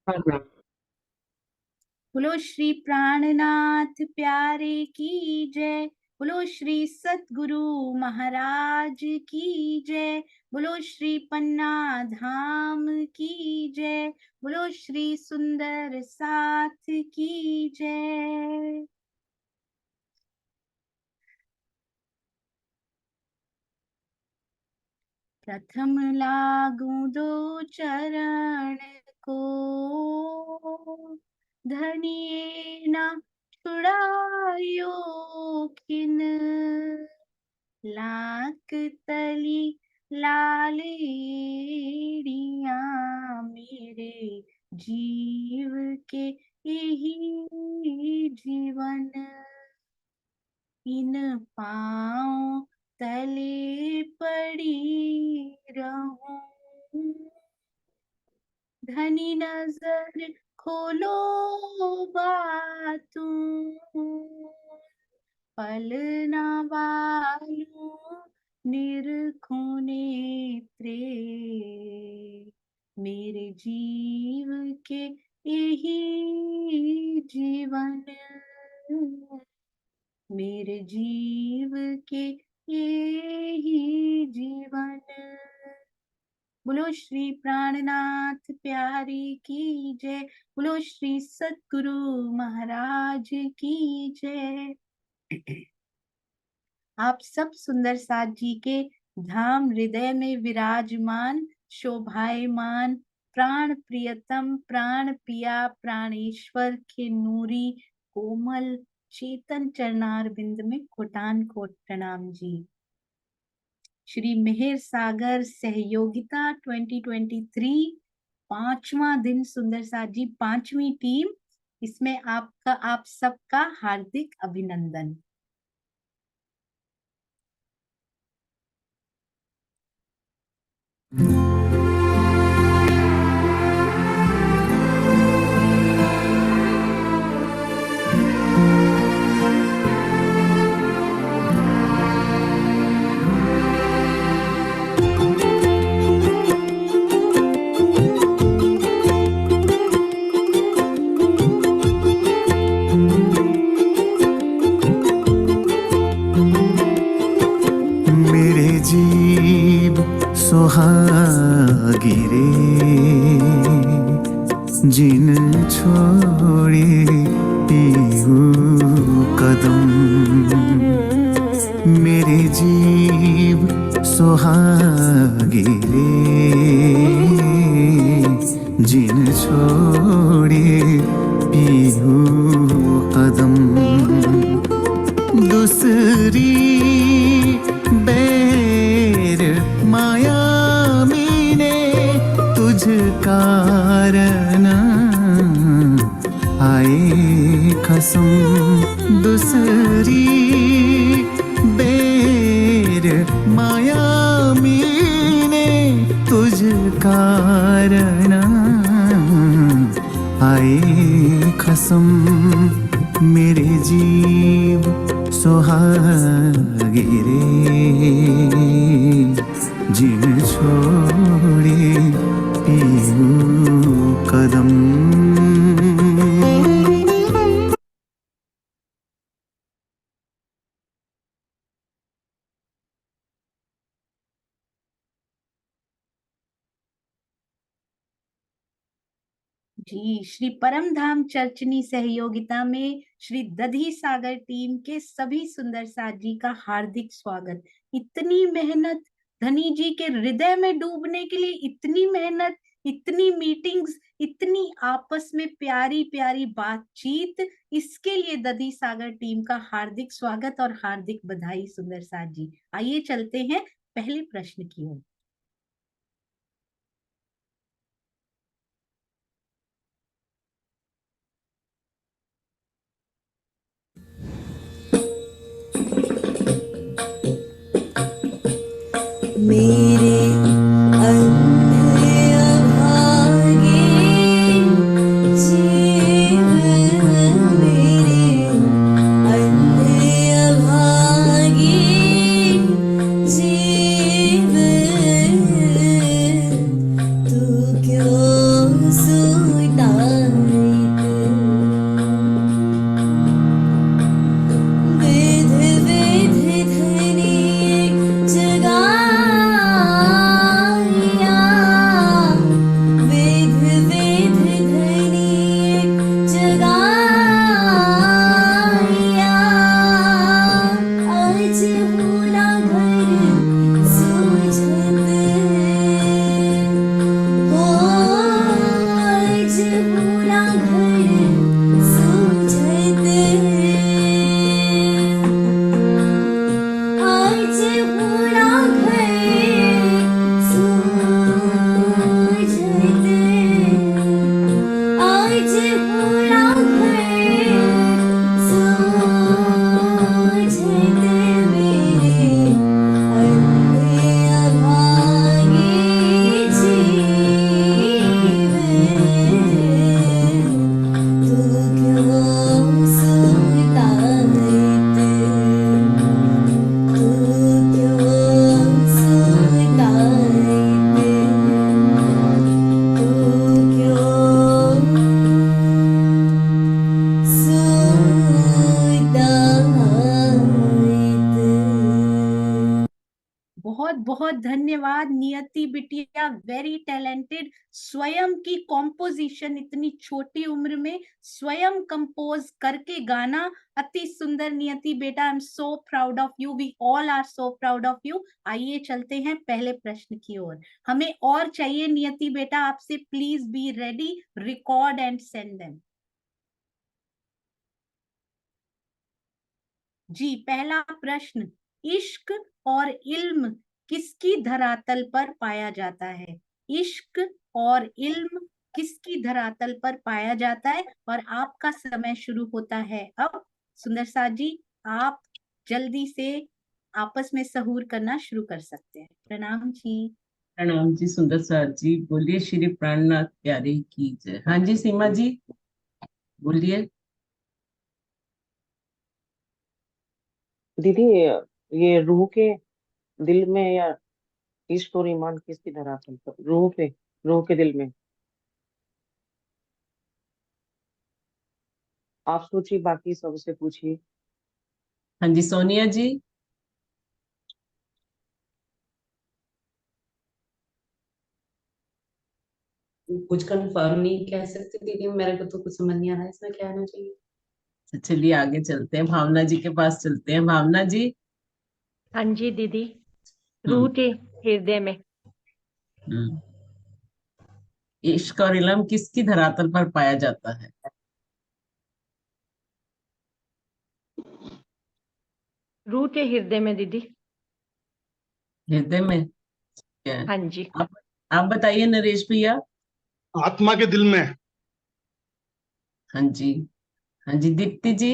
बोलो श्री प्राणनाथ प्यारे की जय। बोलो श्री सतगुरु महाराज की जय। बोलो श्री पन्ना धाम की जय। बोलो श्री सुंदर साथ की जय। प्रथम लागू दो चरण को, धनिये न छुड़ायो किन। लाख तली लालेड़िया मेरे जीव के यही जीवन। इन पाँव तले पड़ी रहूं, धनी नजर खोलो बातूं, पल ना बालू निरखूं नेत्रे, मेरे जीव के यही जीवन। मेरे जीव के यही जीवन। बोलो श्री प्राणनाथ प्यारी की जय। बोलो श्री सतगुरु महाराज की जय। आप सब सुंदर साथ जी के धाम हृदय में विराजमान शोभायमान प्राण प्रियतम प्राण पिया प्राणेश्वर के नूरी कोमल चेतन चरणार बिंद में कोटान कोट प्रणाम जी। श्री मेहर सागर सहयोगिता 2023 पांचवा दिन सुंदर साथ जी, पांचवी टीम, इसमें आप सबका हार्दिक अभिनंदन। सुहागिरे जिन छोड़े पीहू कदम, मेरे जीव सुहागिरे जिन छोड़े पीहू कदम। दूसरी माया मीने तुझ कारण आए कसम, दूसरी बेर माया मीने तुझ कारण आए कसम। मेरे जीव सुहागिरे जिन छोड़े पीहू कदम। जी, श्री परम धाम चर्चनी सहयोगिता में श्री दधी सागर टीम के सभी सुंदर साथ जी का हार्दिक स्वागत। इतनी मेहनत, धनी जी के हृदय में डूबने के लिए इतनी मेहनत, इतनी मीटिंग्स, इतनी आपस में प्यारी प्यारी बातचीत, इसके लिए दधी सागर टीम का हार्दिक स्वागत और हार्दिक बधाई सुंदर साथ जी। आइए चलते हैं पहले प्रश्न की ओर। मेरे अंधे अभागे जीव, मेरे अंधे अभागे जीव, तू क्यों सूता बहुत धन्यवाद नियति बिटिया, वेरी टैलेंटेड। स्वयं की कॉम्पोजिशन इतनी छोटी उम्र में स्वयं कंपोज करके गाना, अति सुंदर नियति बेटा। I am so proud of you, we all are so proud of you. आइए चलते हैं पहले प्रश्न की ओर। हमें और चाहिए नियति बेटा आपसे, please be ready, record and send them. जी पहला प्रश्न, इश्क और इल्म किसकी धरातल पर पाया जाता है? इश्क और इल्म किसकी धरातल पर पाया जाता है? और आपका समय शुरू होता है अब। सुंदर साथ जी आप जल्दी से आपस में सहूर करना शुरू कर सकते हैं। प्रणाम जी। प्रणाम जी सुंदर सर जी, बोलिए श्री प्राणनाथ प्यारे की जय। हाँ जी सीमा जी बोलिए। दीदी, ये रूह के दिल में या इश्क और ईमान किसकी धरातल पर? रूह पे, रूह के दिल में। आप सोचिए, बाकी सबसे पूछिए। हाँ जी सोनिया जी। कुछ कंफर्म नहीं कह सकती दीदी, मेरे को तो कुछ समझ नहीं आ रहा है इसमें क्या आना चाहिए। तो चलिए आगे चलते हैं, भावना जी के पास चलते हैं। भावना जी। हाँ जी दीदी, रूह के हृदय में। हम्म। इश्क और इल्म किसकी धरातल पर पाया जाता है? रूह के हृदय में दीदी। हृदय में क्या है? हाँ जी। आप बताइए नरेश भैया। आत्मा के दिल में। हाँ जी। हाँ जी दीप्ति जी।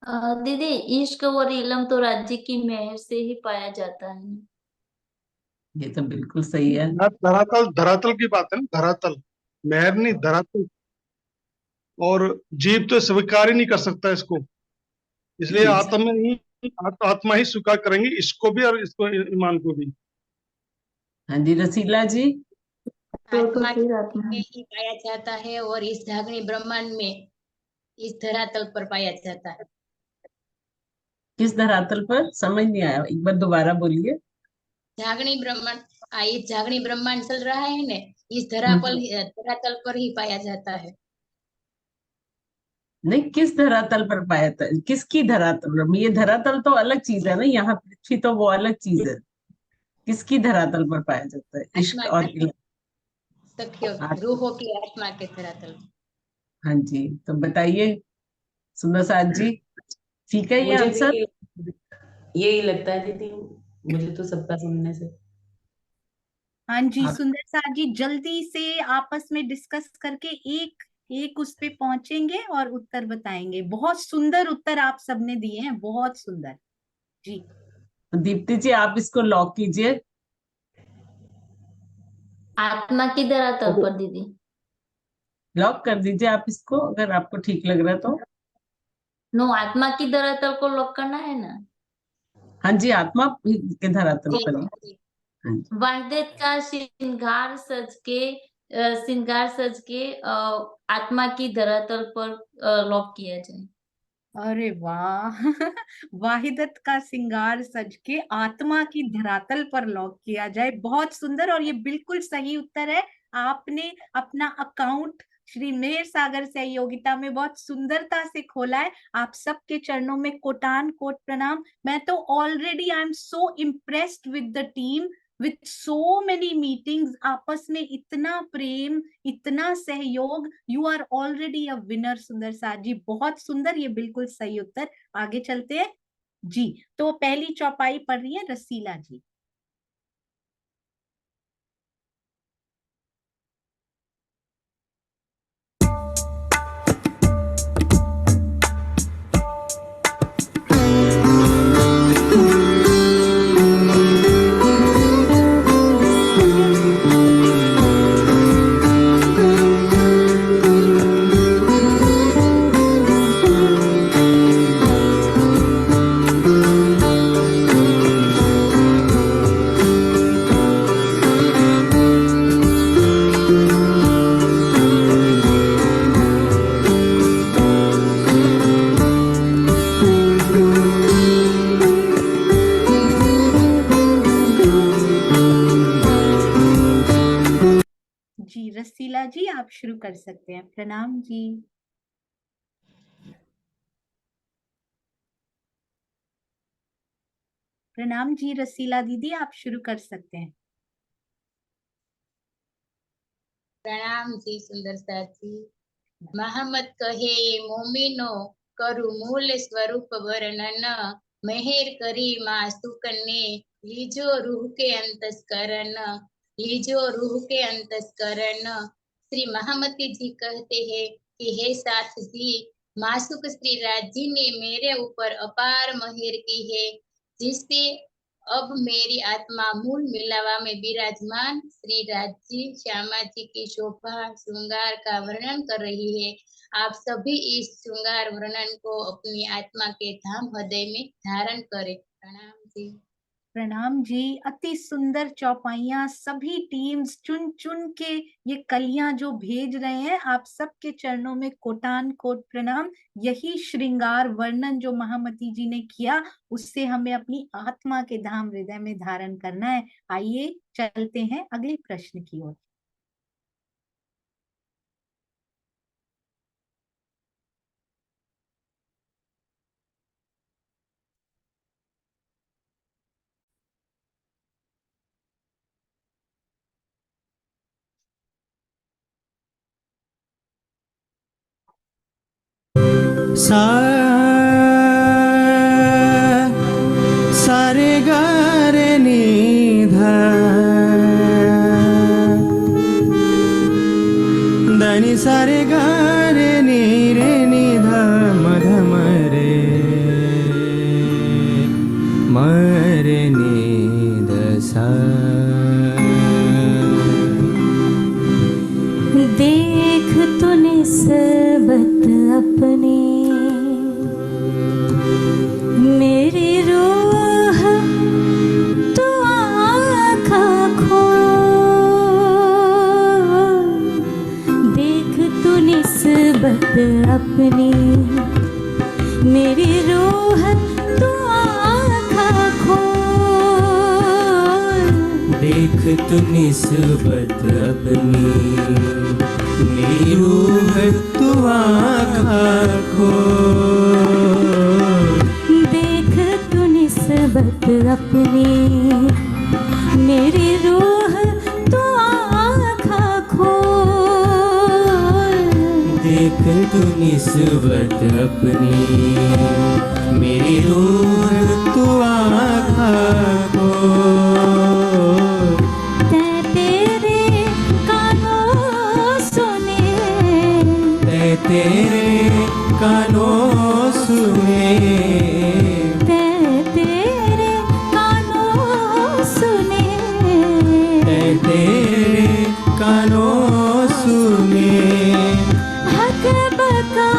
दीदी, इश्क और इल्म तो राज्य की मेहर से ही पाया जाता है। ये तो बिल्कुल सही है। धरातल, धरातल की बात है ना, धरातल, महर नहीं, धरातल। और जीव तो स्वीकार ही नहीं कर सकता इसको, इसलिए जी। आत्मा ही, आत्मा ही स्वीकार करेंगे इसको भी और इसको, ईमान को भी। हाँ जी रसीला जी। आत्मा में ही पाया जाता है और इस झागनी ब्रह्मांड में इस धरातल पर पाया जाता है। किस धरातल पर? समझ नहीं आया, एक बार दोबारा बोलिए। झागनी ब्रह्मांड, इस झागनी ब्रह्मांड चल रहा है ना, इस धरातल पर ही पाया जाता है। नहीं, किस धरातल पर पाया था? किसकी धरातल? ये धरातल तो अलग चीज है ना, यहाँ पृथ्वी तो वो अलग चीज है। किसकी धरातल पर पाया जाता है इश्क और इल्म? रूहों की आत्मा के धरातल। हाँ जी, तो बताइए सुंदर साथ जी, ठीक है ये मुझे आंसर? भी यही लगता है दीदी, मुझे तो सबका सुनने से। हाँ जी आप सुंदर साथ जी, जल्दी से आपस में डिस्कस करके एक एक उस पे पहुंचेंगे और उत्तर बताएंगे। बहुत सुंदर उत्तर आप सबने दिए हैं, बहुत सुंदर जी। दीप्ति जी आप इसको लॉक कीजिए। आत्मा की धरातल पर दीदी। लॉक कर दीजिए आप इसको, अगर आपको ठीक लग रहा है तो। नो, आत्मा की धरातल को लॉक करना है ना। हाँ जी, आत्मा के धरातल पर ही। हाँ जी। वाहिदत का श्रृंगार सज के आत्मा की धरातल पर लॉक किया जाए। अरे वाह वाहिदत का सिंगार सज के आत्मा की धरातल पर लॉक किया जाए, बहुत सुंदर। और ये बिल्कुल सही उत्तर है। आपने अपना अकाउंट श्री मेहर सागर सहयोगिता में बहुत सुंदरता से खोला है। आप सबके चरणों में कोटान कोट प्रणाम। मैं तो already I am so impressed with the team, with so many meetings, आपस में इतना प्रेम, इतना सहयोग। You are already a winner सुंदर साथ जी, बहुत सुंदर, ये बिल्कुल सही उत्तर। आगे चलते हैं जी। तो पहली चौपाई पढ़ रही है रसीला जी। जी रसीला जी आप शुरू कर सकते हैं। प्रणाम जी। प्रणाम जी रसीला दीदी आप शुरू कर सकते हैं। प्रणाम जी सुंदर साथ जी। मोहम्मद कहे मोमिनो करु मूल स्वरूप वर्णन मेहर करी मासूक ने लीजो रूह के अंतस्करण लीजो रूह के अंतस्करण। श्री महामती जी कहते हैं कि हे साथ जी मासूक श्री राज जी ने मेरे ऊपर अपार मेहर की है जिससे अब मेरी आत्मा मूल मिलावा में विराजमान श्री राज जी श्यामा जी की शोभा श्रृंगार का वर्णन कर रही है। आप सभी इस श्रृंगार वर्णन को अपनी आत्मा के धाम हृदय में धारण करें। प्रणाम जी। प्रणाम जी। अति सुंदर चौपाइयां सभी टीम्स चुन चुन के ये कलियां जो भेज रहे हैं, आप सबके चरणों में कोटान कोट प्रणाम। यही श्रृंगार वर्णन जो महामती जी ने किया उससे हमें अपनी आत्मा के धाम हृदय में धारण करना है। आइए चलते हैं अगले प्रश्न की ओर। सा सारे गारे नी धा दनी सारे गारे नी रे नी धा मध मरे मरे नी दसा। देख तो निस्बत अपनी मेरी रूह तो आँखा खोल। देख तो निस्बत अपनी मेरी रूह तो आँखा खोल। देख तू निस्बत अपनी मेरी रूह तू आँखा खोल। देख तू निस्बत अपनी मेरी रूह तो आँखा खोल। देख तू निस्बत अपनी मेरी रूह तू आँखा खोल। तेरे कानों सुने तेरे कानों सुने तेरे कानों सुने तेरे कानों सुने। हक बका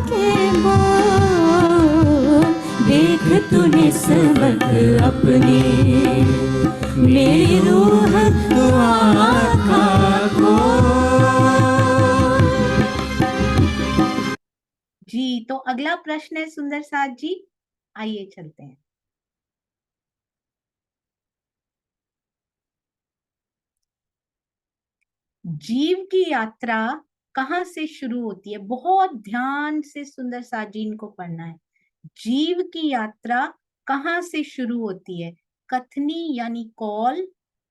के बोल। देख तू निस्बत अपनी मेरी रूह तू आँखा खोल। जी तो अगला प्रश्न है सुंदर साथ जी, आइए चलते हैं। जीव की यात्रा कहाँ से शुरू होती है? बहुत ध्यान से सुंदर साथ जी इनको पढ़ना है। जीव की यात्रा कहाँ से शुरू होती है? कथनी यानी कॉल,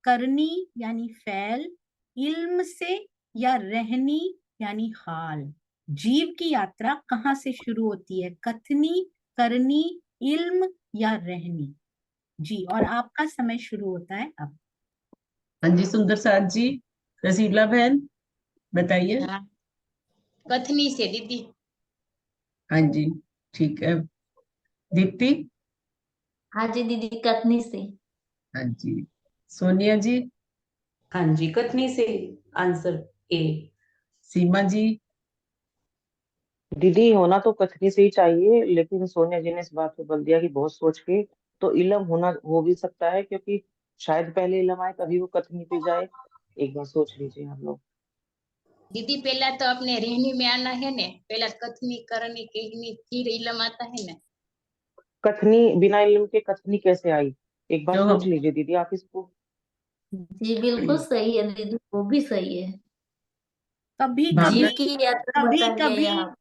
करनी यानी फैल, इल्म से या रहनी यानी हाल। जीव की यात्रा कहाँ से शुरू होती है? कथनी, करनी, इल्म या रहनी। जी और आपका समय शुरू होता है अब। हाँ जी सुंदर साथ जी। रसीला बहन बताइए। हाँ, कथनी से दीदी। हाँ जी ठीक है। दीप्ति। हाँ जी दीदी कथनी से। हाँ जी सोनिया जी। हाँ जी कथनी से आंसर ए। सीमा जी। दीदी होना तो कथनी से ही चाहिए, लेकिन सोनिया जी ने इस बात पे बल दिया कि बहुत सोच के, तो इलम होना हो भी सकता है, क्योंकि शायद पहले इलम आए तभी वो कथनी पे जाए। एक बार सोच लीजिए आप लोग। दीदी पहला तो अपने रहनी में आना है ने, पहला कथनी करनी कहनी फिर इलम आता है ना। कथनी बिना इल्म के कथनी कैसे आई? एक बार जो सोच लीजिए दीदी आप इसको। जी बिल्कुल सही है दीदी, वो भी सही है। कभी भावना जीव कभी, की यात्रा कभी बता दिया कभी यहाँ।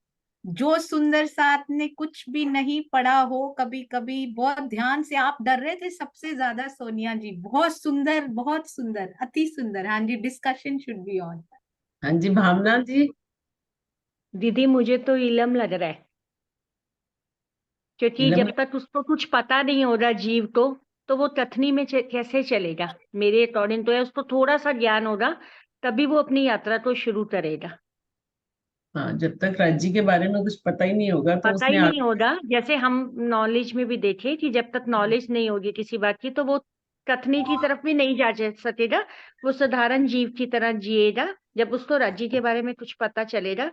जो सुंदर साथ ने कुछ भी नहीं पढ़ा हो, कभी कभी बहुत ध्यान से आप डर रहे थे सबसे ज्यादा सोनिया जी, बहुत सुंदर, बहुत सुंदर, अति सुंदर। हाँ जी, डिस्कशन शुड बी ऑन। हाँ जी, भावना जी। दीदी मुझे तो इलम लग रहा है, क्योंकि इलम। जब तक उसको कुछ पता नहीं हो रहा जीव को, तो वो कथनी में कैसे चलेगा। मेरे अकॉर्डिंग तो है, उसको थोड़ा सा ज्ञान होगा तभी वो अपनी यात्रा को शुरू करेगा। हाँ, जब तक राज्य के बारे में कुछ पता ही नहीं होगा तो पता उसने ही नहीं आगे। होगा, जैसे हम नॉलेज में भी देखे कि जब तक नॉलेज नहीं होगी किसी बात की, तो वो कथनी की तरफ भी नहीं जा सकेगा। वो साधारण जीव की तरह जिएगा। जब उसको राज्य के बारे में कुछ पता चलेगा,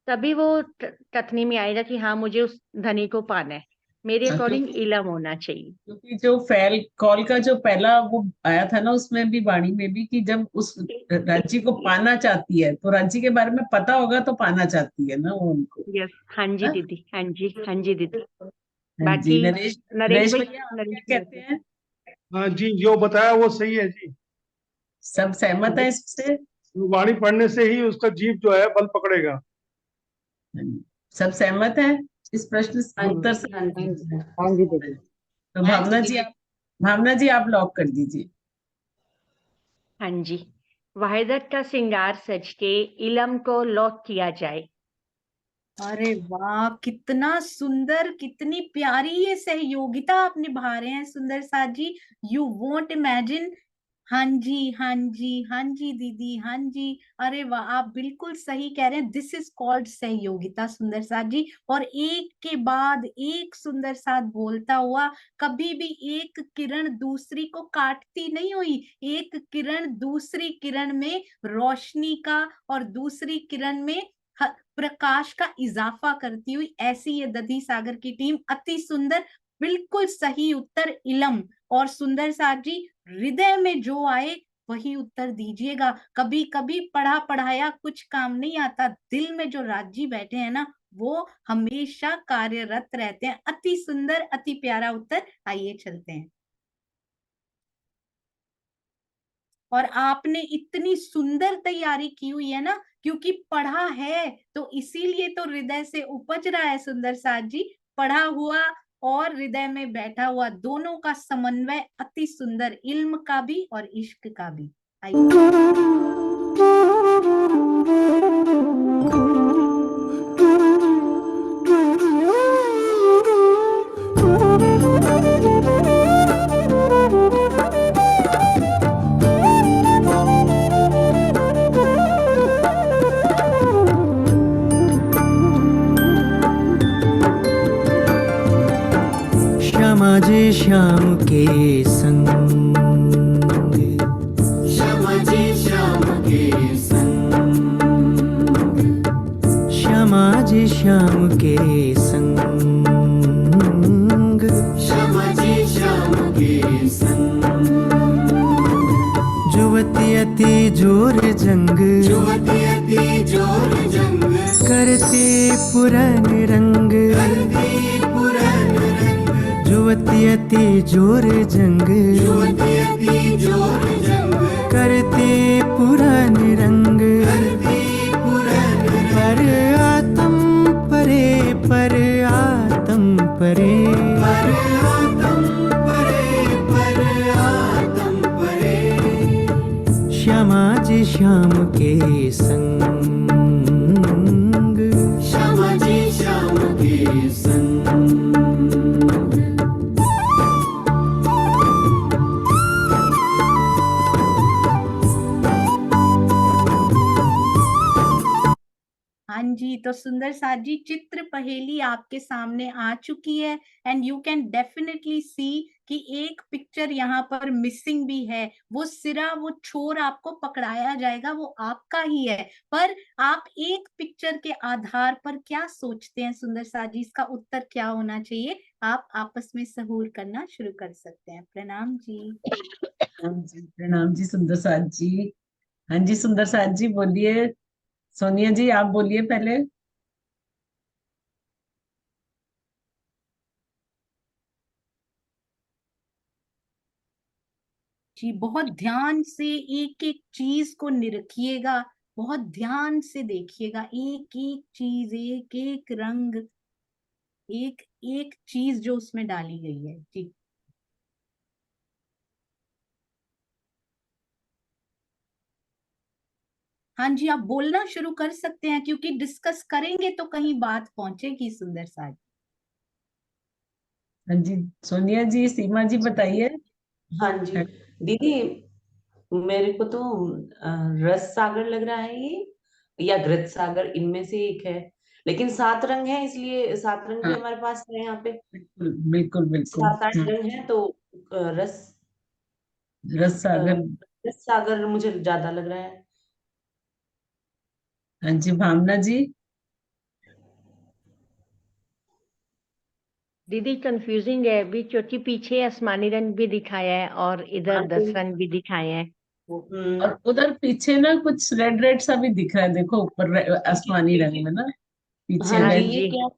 तभी वो कथनी में आएगा कि हाँ, मुझे उस धनी को पाना है। मेरे हाँ, अकॉर्डिंग क्योंकि इलम होना चाहिए। क्योंकि जो फैल कॉल का जो पहला वो आया था ना, उसमें भी वाणी में भी कि जब उस राज्य को पाना चाहती है तो राज्य के बारे में पता होगा तो पाना चाहती है ना वो उनको। यस, हाँ जी हाँ। दीदी, हाँ जी, हाँ जी दीदी। हाँ जी, बाकी नरेश। नरेश नरेश भाई, भैया, आप नरेश क्या कहते भाई। हैं? हाँ जी, जो बताया वो सही है जी। सब सहमत है इससे? वाणी पढ़ने से ही उसका जीव जो है बल पकड़ेगा। हाँ जी। सब सहमत है इस प्रश्न हाँ उत्तर से? जी, हाँ जी। हाँ जी दीदी। तो हाँ जी दीदी। भावना जी आप लॉक कर दीजिए। हाँ जी, वहीदत का श्रृंगार सज के इलम को लॉक किया जाए। अरे वाह, कितना सुंदर, कितनी प्यारी ये सहयोगिता आप निभा रहे हैं सुंदर साथ जी। You won't imagine. हाँ जी, हाँ जी, हाँ जी दीदी, हाँ जी। अरे वाह, आप बिल्कुल सही कह रहे हैं, दिस इज कॉल्ड सहयोगिता सुंदर साथ जी। और एक के बाद एक सुंदर साथ बोलता हुआ, कभी भी एक किरण दूसरी को काटती नहीं हुई, एक किरण दूसरी किरण में रोशनी का और दूसरी किरण में प्रकाश का इजाफा करती हुई, ऐसी ये दधी सागर की टीम, अति सुंदर। बिल्कुल सही उत्तर इलम। और सुंदर साथ जी, हृदय में जो आए वही उत्तर दीजिएगा। कभी कभी पढ़ा पढ़ाया कुछ काम नहीं आता, दिल में जो राजी बैठे हैं ना, वो हमेशा कार्यरत रहते हैं। अति सुंदर, अति प्यारा उत्तर। आइए चलते हैं। और आपने इतनी सुंदर तैयारी की हुई है ना, क्योंकि पढ़ा है तो इसीलिए तो हृदय से उपज रहा है सुंदर साथ जी। पढ़ा हुआ और हृदय में बैठा हुआ, दोनों का समन्वय अति सुंदर, इल्म का भी और इश्क का भी। श्यामा जी श्याम के संग, श्यामा जी श्याम के संग, श्यामा जी श्याम के संग, श्यामा जी श्याम के संग, जुवती अति जोर जंग, जुवती अति जोर जंग, करते पुरन रंग, करते पुरन रंग, जुवती अति जोर जंग, जुवती अति जोर जंग, करते पुरन रंग, करते पुरन रंग, पर आत्म परे, पर आत्म परे, पर आत्म परे, पर आत्म परे, श्यामा जी श्याम के संग, श्यामा जी श्याम के संग। हाँ जी, तो सुंदर साथ जी, चित्र पहेली आपके सामने आ चुकी है। एंड यू कैन डेफिनेटली सी कि एक पिक्चर यहाँ पर मिसिंग भी है। वो सिरा, वो छोर आपको पकड़ाया जाएगा, वो आपका ही है। पर आप एक पिक्चर के आधार पर क्या सोचते हैं सुंदर साथ जी, इसका उत्तर क्या होना चाहिए? आप आपस में सहूर करना शुरू कर सकते हैं। प्रणाम जी। हाँ जी, प्रणाम जी सुंदर साथ जी। हाँ जी, सुंदर साथ जी बोलिए। सोनिया जी आप बोलिए पहले। जी, बहुत ध्यान से एक एक चीज को निरखिएगा, बहुत ध्यान से देखिएगा, एक एक चीज, एक एक रंग, एक एक चीज जो उसमें डाली गई है। जी, हाँ जी, आप बोलना शुरू कर सकते हैं, क्योंकि डिस्कस करेंगे तो कहीं बात पहुंचेगी। सुंदर साज। हाँ जी, सोनिया जी, सीमा जी बताइए। हाँ जी दीदी, मेरे को तो रस सागर लग रहा है ये, या घृत सागर, इनमें से एक है। लेकिन 7 रंग है, इसलिए 7 रंग भी हाँ, हमारे पास है यहाँ पे। बिल्कुल बिल्कुल बिल्कुल। 7-8 रंग है, तो रस रस सागर। रस सागर मुझे ज्यादा लग रहा है। हाँ जी, भावना जी। दीदी कंफ्यूजिंग है अभी, क्योंकि पीछे आसमानी रंग भी दिखाया है और इधर हाँ, 10 रंग भी दिखाए हैं। और उधर पीछे ना कुछ रेड रेड सा भी दिख रहा है, देखो ऊपर आसमानी रंग में ना, पीछे हाँ हाँ जी, रेड, ये जी, क्या? और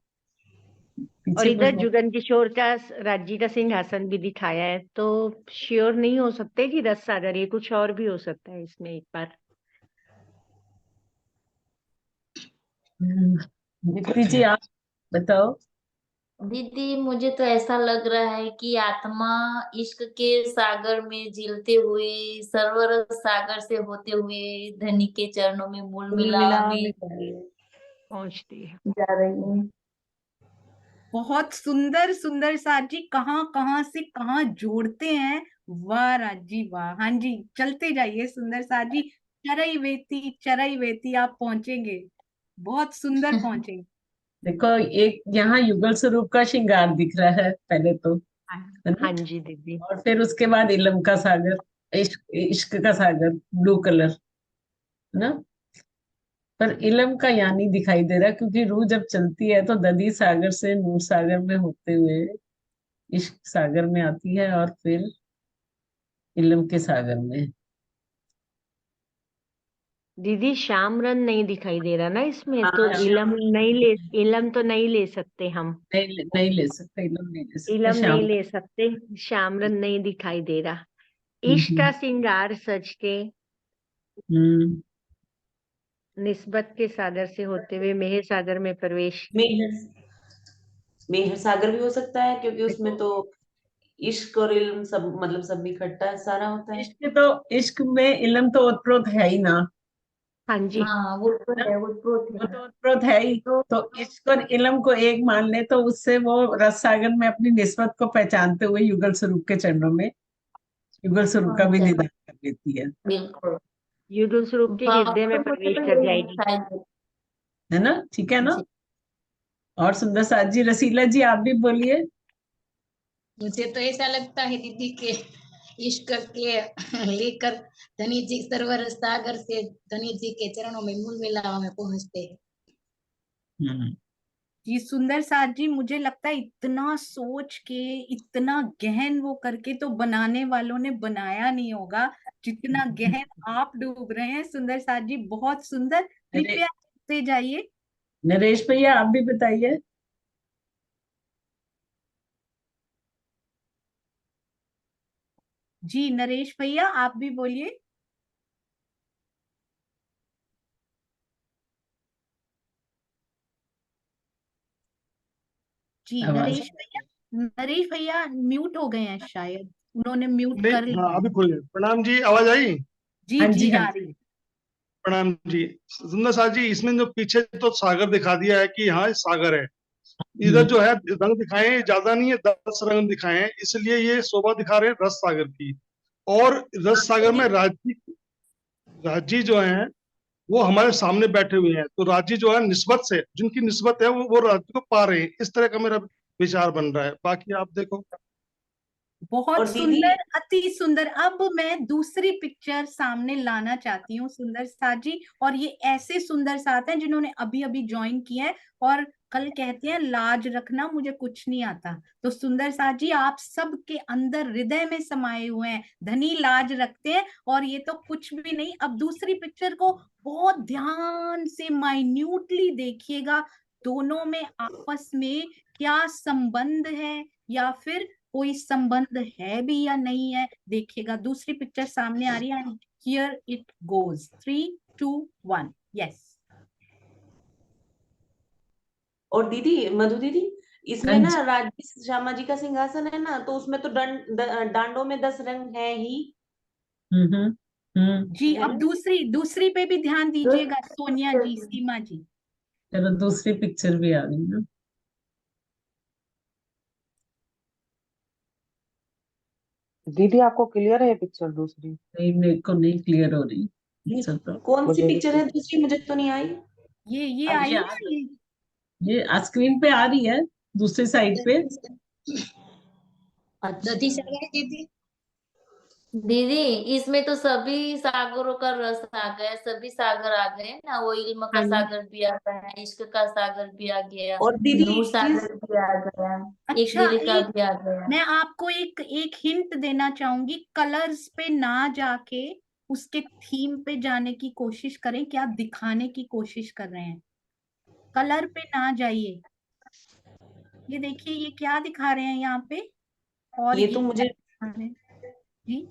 पीछे इधर कुछ। जुगन किशोर का राज्य का सिंहासन भी दिखाया है, तो श्योर नहीं हो सकते कि रस सागर, ये कुछ और भी हो सकता है इसमें एक बार। दीप्ति जी, आप बताओ। दीदी मुझे तो ऐसा लग रहा है कि आत्मा इश्क के सागर में झीलते हुए, सरवर सागर से होते हुए धनी के चरणों में मूल कुल मिलाप मिला में में पहुंचती है। जा रही है। बहुत सुंदर सुंदर साज जी, कहाँ कहाँ से कहाँ जोड़ते हैं। वाह राजी वाह। हाँ जी, चलते जाइए सुंदर साज जी, चरई वेती आप पहुंचेंगे, बहुत सुंदर पहुंचेंगे। देखो, एक यहाँ युगल स्वरूप का श्रृंगार दिख रहा है पहले तो, है ना? हाँ जी दीदी। और फिर उसके बाद इलम का सागर, इश्क इश्क का सागर, ब्लू कलर, है ना? पर इलम का यहाँ नहीं दिखाई दे रहा, क्योंकि रूह जब चलती है तो दधी सागर से नूर सागर में होते हुए इश्क सागर में आती है, और फिर इलम के सागर में। दीदी श्याम रंग नहीं दिखाई दे रहा ना इसमें, तो हाँ, इलम तो नहीं ले सकते हम। नहीं ले सकते, इलम नहीं ले सकते, इलम श्याम। नहीं ले सकते, श्याम रंग नहीं दिखाई दे रहा। इश्क हम्म का श्रृंगार सज के हम्म निस्बत के सागर से होते हुए मेहर सागर में प्रवेश। मेहर मेहर सागर भी हो सकता है, क्योंकि उसमें देखो, तो इश्क और इल्म सब, मतलब सब इकट्ठा सारा होता है। इश्क में इलम तो ओतप्रोत है ही ना, हाँ जी। हाँ वो तो ना? है, वो तो वो है। तो ओतप्रोत है ही। तो तो इश्क और इलम को एक मान ले, तो उससे वो रस सागर में अपनी निस्बत को पहचानते हुए युगल स्वरूप के चरणों में युगल स्वरूप का भी पहुंच निदान कर लेती बिल्कुल। युगल स्वरूप के हाँ हृदय में तो मुझे प्रवेश तो कर यही जाएगी। दिखाई दे। है ना? ठीक है ना? जी, और सुंदर साज जी, रसीला जी, आप भी बोलिए। मुझे तो ऐसा लगता है दीदी के इश्क के लेकर धनी जी सरवर सागर से धनी जी के चरणों में मूल मिलावा में पहुंचते हैं। हम्म जी सुंदर साज जी, मुझे लगता है इतना सोच के, इतना गहन वो करके तो बनाने वालों ने बनाया नहीं होगा, जितना गहन आप डूब रहे हैं। सुंदर साज जी, बहुत सुंदर। नरे, कृपया चलते जाइए। नरेश भैया, आप भी बताइए। जी नरेश भैया, आप भी बोलिए। जी आवाज। नरेश भैया म्यूट हो गए हैं शायद, उन्होंने म्यूट कर नहीं, हाँ लिया है। अभी खुल गए। प्रणाम जी, आवाज आई? जी हाँ जी जी, हाँ आ जी। रही है। प्रणाम जी। सुंदर साज जी, इसमें जो पीछे तो सागर दिखा दिया है कि हाँ ये सागर है। इधर हम्म जो है रंग दिखाए हैं ज्यादा नहीं है, 10 रंग दिखाए हैं, इसलिए ये शोभा दिखा रहे हैं रस सागर की। और रस सागर में राजी राजी जो है वो हमारे सामने बैठे हुए हैं, तो राजी जो है निस्बत से, जिनकी निस्बत है वो राजी को पा रहे हैं। इस तरह का मेरा विचार बन रहा है, बाकी आप देखो। बहुत और दीदी, सुंदर, अति सुंदर। अब मैं दूसरी पिक्चर सामने लाना चाहती हूँ सुंदर साथ जी, और ये ऐसे सुंदर साथ हैं जिन्होंने अभी अभी ज्वाइन किया है, और कल कहते हैं लाज रखना मुझे कुछ नहीं आता। तो सुंदर साथ जी, आप सबके अंदर हृदय में समाये हुए हैं, धनी लाज रखते हैं, और ये तो कुछ भी नहीं। अब दूसरी पिक्चर को बहुत ध्यान से माइन्यूटली देखिएगा, दोनों में आपस में क्या संबंध है, या फिर कोई संबंध है भी या नहीं है देखिएगा। दूसरी पिक्चर सामने आ रही है, हियर इट गोज। 3, 2, 1 यस। और दीदी, मधु दीदी, इसमें हाँ ना जी। राजसी श्यामा जी का सिंहासन है ना, तो उसमें तो डांडों में 10 रंग है ही, हम्म जी। है अब ना? दूसरी पे भी ध्यान दीजिएगा सोनिया जी, सीमा जी। चलो दूसरी पिक्चर भी आ गई ना। दीदी आपको क्लियर है ये पिक्चर दूसरी? नहीं, मेरे को नहीं क्लियर हो रही पिक्चर तो। कौन सी मुझे भी पिक्चर है दूसरी, मुझे तो नहीं आई। ये अच्छा, आई ये ना ये। ये स्क्रीन पे आ रही है दूसरी साइड पे। अच्छा। दधी सागर दीदी। दीदी इसमें तो सभी सागरों का रस आ गया, सभी सागर आ गए ना। वो इल्म का हाँ जी। सागर भी आ गया, इश्क का सागर भी आ गया, और दीदी नूर एक चीज, सागर भी आ गया, एक अच्छा, दिल का एक भी आ गया। मैं आपको एक हिंट देना चाहूंगी। कलर्स पे ना जाके उसके थीम पे जाने की कोशिश करें, क्या दिखाने की कोशिश कर रहे हैं। कलर पे ना जाइए। ये देखिए ये क्या दिखा रहे हैं यहाँ पे, और ये ये तो क्या मुझे, दिखा रहे हैं जी।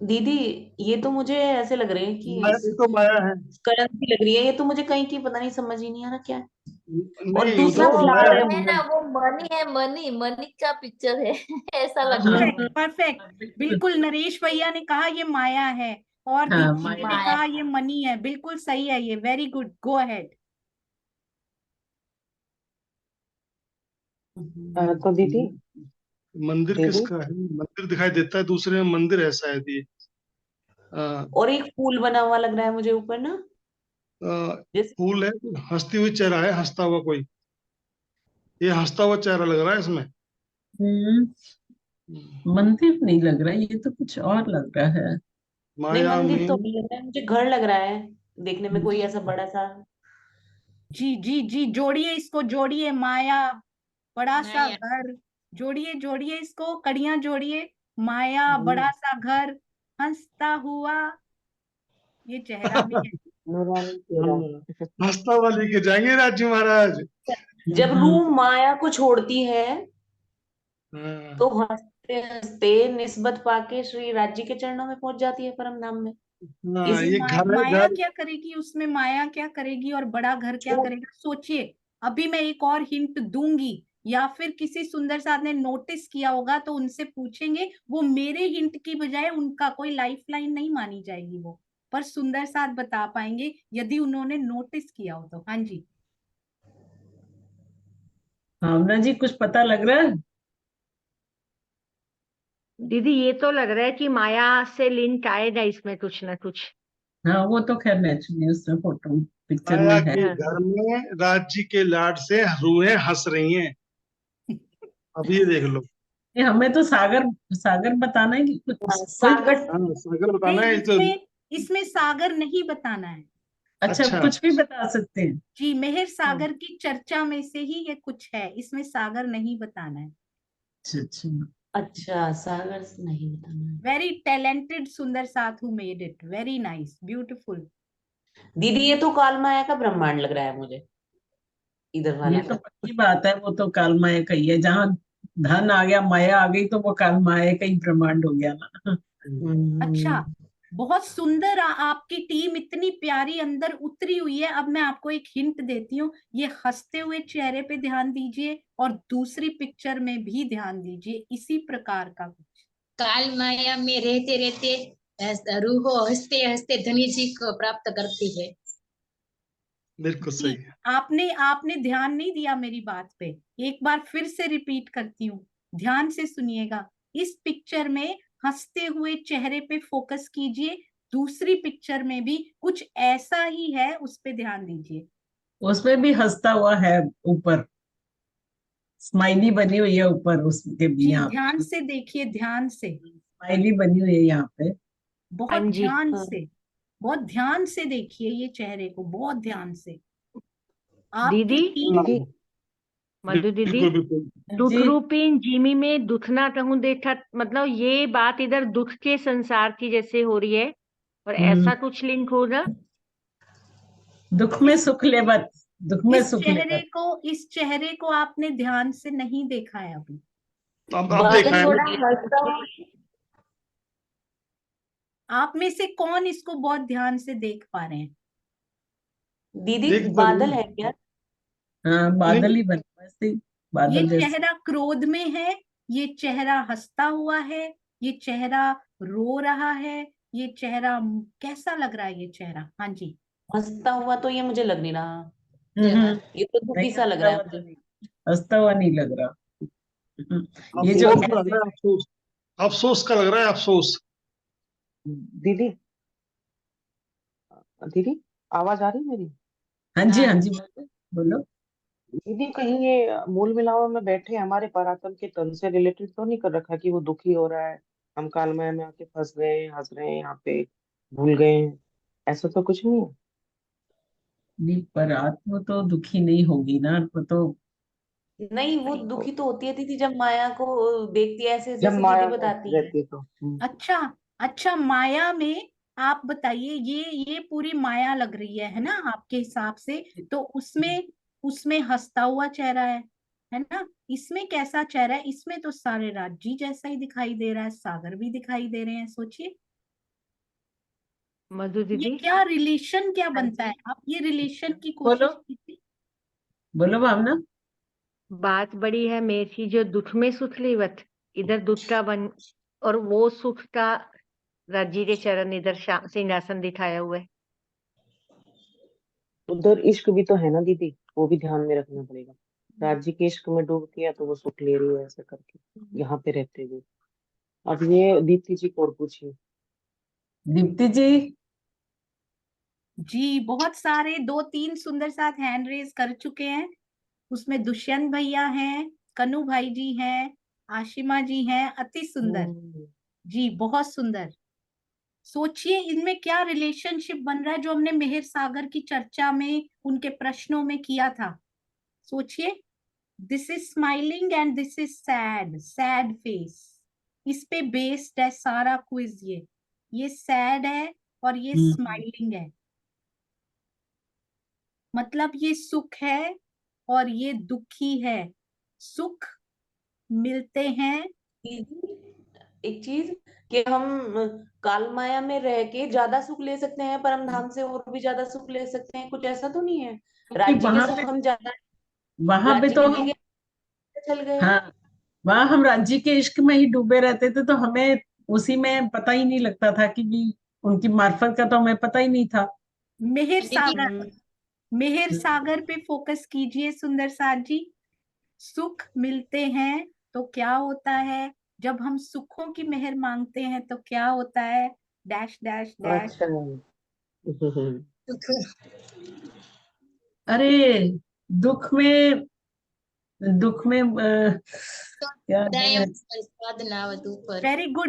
दीदी ये तो मुझे ऐसे लग रहे हैं ये कि तो माया है। करेंसी लग रही है, ये तो मुझे कहीं की पता नहीं, समझ ही नहीं आ रहा क्या है। और नहीं, दूसरा उधर वो तो माया फ्लावर है। है ना, वो मनी है, मनी मनी का पिक्चर है। ऐसा लग रहा परफेक्ट है। परफेक्ट, बिल्कुल। बिल्कुल। नरेश भैया ने कहा ये माया है, और हाँ, दीदी जी ने माया। कहा ये मनी है। बिल्कुल सही है ये, वेरी गुड, गो अहेड। तो दीदी मंदिर दीदी किसका है? मंदिर दिखाई देता है, दूसरे में मंदिर है शायद ये। अ, और एक फूल बना हुआ लग रहा है मुझे ऊपर ना, अ, जैसे। फूल है, हंसती हुई चेहरा है, हंसता हुआ कोई, ये हंसता हुआ चेहरा लग रहा है इसमें। हम्म मंदिर नहीं लग रहा, ये तो कुछ और लग रहा है। नहीं, माया मंदिर तो में। नहीं लग रहा है, मुझे घर लग रहा है देखने में, कोई ऐसा बड़ा सा। जी जी जी, जोड़िए इसको, जोड़िए। माया, बड़ा सा माया। घर। जोड़िए जोड़िए इसको, कड़ियां जोड़िए। माया, बड़ा सा घर, हंसता हुआ, ये चेहरा भी है। नूरानी चेहरा। हंसता हुआ लेके जाएंगे राजी महाराज। जब हम्म रूह माया को छोड़ती है हाँ, तो हंसते हंसते निस्बत पाके श्री राज्य के चरणों में पहुंच जाती है, परम धाम में। हाँ, इस ये घर है, माया घर। क्या करेगी उसमें, माया क्या करेगी, और बड़ा घर क्या छोड़, करेगा, सोचिए। अभी मैं एक और हिंट दूंगी, या फिर किसी सुंदर साथ ने नोटिस किया होगा तो उनसे पूछेंगे, वो मेरे हिंट की बजाय उनका कोई लाइफ लाइन नहीं मानी जाएगी वो, पर सुंदर साथ बता पाएंगे यदि उन्होंने नोटिस किया हो तो। हाँ जी। भावना जी, कुछ पता लग रहा है? दीदी ये तो लग रहा है कि माया से लिंक आएगा इसमें कुछ ना कुछ। हाँ, वो तो खैर नेचुरली उसमें फोटो पिक्चर में माया है। के हाँ। घर में राज के लाड से रूहें हंस रही हैं। अब ये देख लो। ये हमें तो सागर सागर बताना है कि कुछ कोई। सागर। हाँ, सागर बताना नहीं, है तो। इसमें सागर नहीं बताना है अच्छा, अच्छा, कुछ भी बता सकते हैं। जी। मेहर सागर की चर्चा में से ही ये कुछ है, इसमें सागर नहीं बताना है। अच्छा अच्छा। अच्छा, सागर से नहीं बताना है। वेरी टैलेंटेड सुंदर साथ who made it, very nice, beautiful. दीदी ये तो काल माया का ब्रह्मांड लग रहा है मुझे, इधर ये वाला। तो पक्की बात है, वो तो काल माया का ही है। जहाँ धन आ गया, माया आ गई, तो वो काल माया का ही ब्रह्मांड हो गया ना। अच्छा, हम्म। बहुत सुंदर। आपकी टीम इतनी प्यारी अंदर उतरी हुई है। अब मैं आपको एक हिंट देती हूँ, ये हंसते हुए चेहरे पे ध्यान दीजिए, और दूसरी पिक्चर में भी ध्यान दीजिए, इसी प्रकार का कुछ। काल माया में रहते रहते रूह हंसते हंसते धनी जी को प्राप्त करती है। बिल्कुल जी, सही है। आपने आपने ध्यान नहीं दिया मेरी बात पे। एक बार फिर से रिपीट करती हूँ, ध्यान से सुनिएगा। इस पिक्चर में हंसते हुए चेहरे पे फोकस कीजिए, दूसरी पिक्चर में भी कुछ ऐसा ही है, उस पे ध्यान दीजिए। उसमें भी हंसता हुआ है ऊपर, स्माइली बनी हुई है ऊपर उसके भी, जी, यहाँ ध्यान से देखिए, ध्यान से, स्माइली बनी हुई है यहाँ पे। बहुत हाँ जी। ध्यान हाँ। से, बहुत ध्यान से देखिए ये चेहरे को, बहुत ध्यान से। आपकी दीदी, टीम। दीदी मधु दीदी, बिल्कुल बिल्कुल। दुख जी। रूपीन जिमी में दुख ना कहूं देखा, मतलब ये बात इधर दुख के संसार की जैसे हो रही है, और हम्म ऐसा कुछ लिंक होगा। दुख में इस सुख लेवत, दुख में सुख लेवत। इस चेहरे को आपने ध्यान से नहीं देखा है अभी। आप बादल देखा है थोड़ा ना? हंसता हुआ, आप में से कौन इसको बहुत ध्यान से देख पा रहे हैं? दीदी देख तो बादल रही है क्या? हाँ, बादल ही बना हुआ है, ऐसे ही ये बादल जैसे। चेहरा क्रोध में है, ये चेहरा हंसता हुआ है, ये चेहरा रो रहा है, ये चेहरा कैसा लग रहा है ये चेहरा? हाँ जी। हंसता हुआ तो ये मुझे लग नहीं रहा, ये तो दुखी नहीं, सा लग हंसता रहा है हुआ तो मुझे। नहीं, हंसता हुआ नहीं लग रहा। ये जो अफसोस का लग रहा है, अफसोस, अफसोस का लग रहा है, अफसोस। दीदी, दीदी आवाज आ रही है मेरी? हाँ जी, हाँ जी, बोलो। दीदी कहीं ये मूल मिलावा में बैठे हमारे परातम के तन से रिलेटेड तो नहीं कर रखा कि वो दुखी हो रहा है, हम काल माया में आके फंस गए हैं, हंस रहे हैं यहाँ पे, भूल गए हैं, ऐसा तो कुछ नहीं है? नहीं, पर आत्मा तो दुखी नहीं होगी ना, वो तो नहीं, वो दुखी तो होती है दीदी जब माया को देखती है, ऐसे जब जैसे दीदी माया में बताती है। रहती है तो अच्छा, अच्छा, माया में आप बताइए, ये पूरी माया लग रही है ना आपके हिसाब से? तो उसमें उसमें हंसता हुआ चेहरा है ना? इसमें कैसा चेहरा है? इसमें तो सारे राज्य जैसा ही दिखाई दे रहा है, सागर भी दिखाई दे रहे हैं। सोचिए मधु ये दीदी, क्या रिलेशन क्या हाँ बनता जी, है? आप ये रिलेशन की बोलो, कोशिश कीजिए। बोलो भावना। बात बड़ी है मेरी, जो दुख में सुख लेवत, इधर दुख का बन, और वो सुख का राज्य के चरण इधर सिंहासन दिखाया हुआ है। उधर इश्क भी तो है ना दीदी, वो भी ध्यान में रखना पड़ेगा। राज्य के इश्क में डूबती है तो वो सुख ले रही है ऐसे करके, यहाँ पे रहते हुए। अब ये दीप्ति जी को और पूछिए। दीप्ति जी। जी, बहुत सारे 2-3 सुंदर साथ हैंड रेज कर चुके हैं। उसमें दुष्यंत भैया हैं, कनु भाई जी हैं, आशिमा जी हैं। अति सुंदर जी, बहुत सुंदर। सोचिए इनमें क्या रिलेशनशिप बन रहा है, जो हमने मेहर सागर की चर्चा में उनके प्रश्नों में किया था। सोचिए, this is smiling and this is sad, sad face. इस पे बेस्ड है सारा क्विज। ये सैड है और ये स्माइलिंग है। मतलब ये सुख है और ये दुखी है। सुख मिलते हैं। दीदी एक चीज, कि हम काल माया में रह के ज्यादा सुख ले सकते हैं, परम धाम से और भी ज्यादा सुख ले सकते हैं, कुछ ऐसा तो नहीं है? क्योंकि राज्य के सुख हम ज्यादा, वहां पे राज्य तो के हम, दिल के चल गए। हाँ, वहां हम राज्य के इश्क में ही डूबे रहते थे, तो हमें उसी में पता ही नहीं लगता था कि भी उनकी मार्फत का तो हमें पता ही नहीं था। मेहर दीदी सागर, मेहर सागर पे फोकस कीजिए सुंदर साथ जी। सुख मिलते हैं तो क्या होता है? जब हम सुखों की मेहर मांगते हैं तो क्या होता है? Dash dash dash. अच्छा अरे, दुख में, दुख में क्या है? दयाम प्रसाद नावतु पर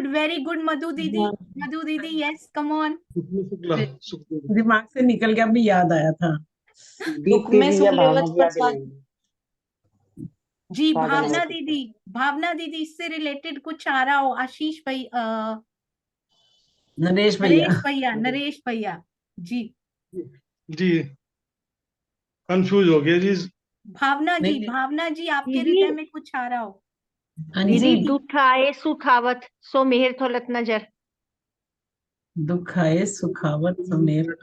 वेरी गुड मधु दीदी, मधु दीदी, yes, come on. Shukla, Shukla, Shukla. दिमाग से निकल गया, अभी याद आया था। दुख दीप्ति में जी सुख या भावना लेवत जी आगे प्रसाद। लेंगे। जी, सागर भावना वाला दीदी, भावना दीदी, इससे रिलेटेड कुछ आ रहा हो? आशीष भाई, नरेश भैया। नरेश भैया, नरेश भैया जी। जी, कंफ्यूज हो गया जी। भावना जी, नहीं, भावना जी, आपके दीदी, हृदय में कुछ आ रहा हो? हाँ दीदी जी। दुख आए सुख आवत, सो मेहर थोलत नजर। दुख आए सुखावत समेर।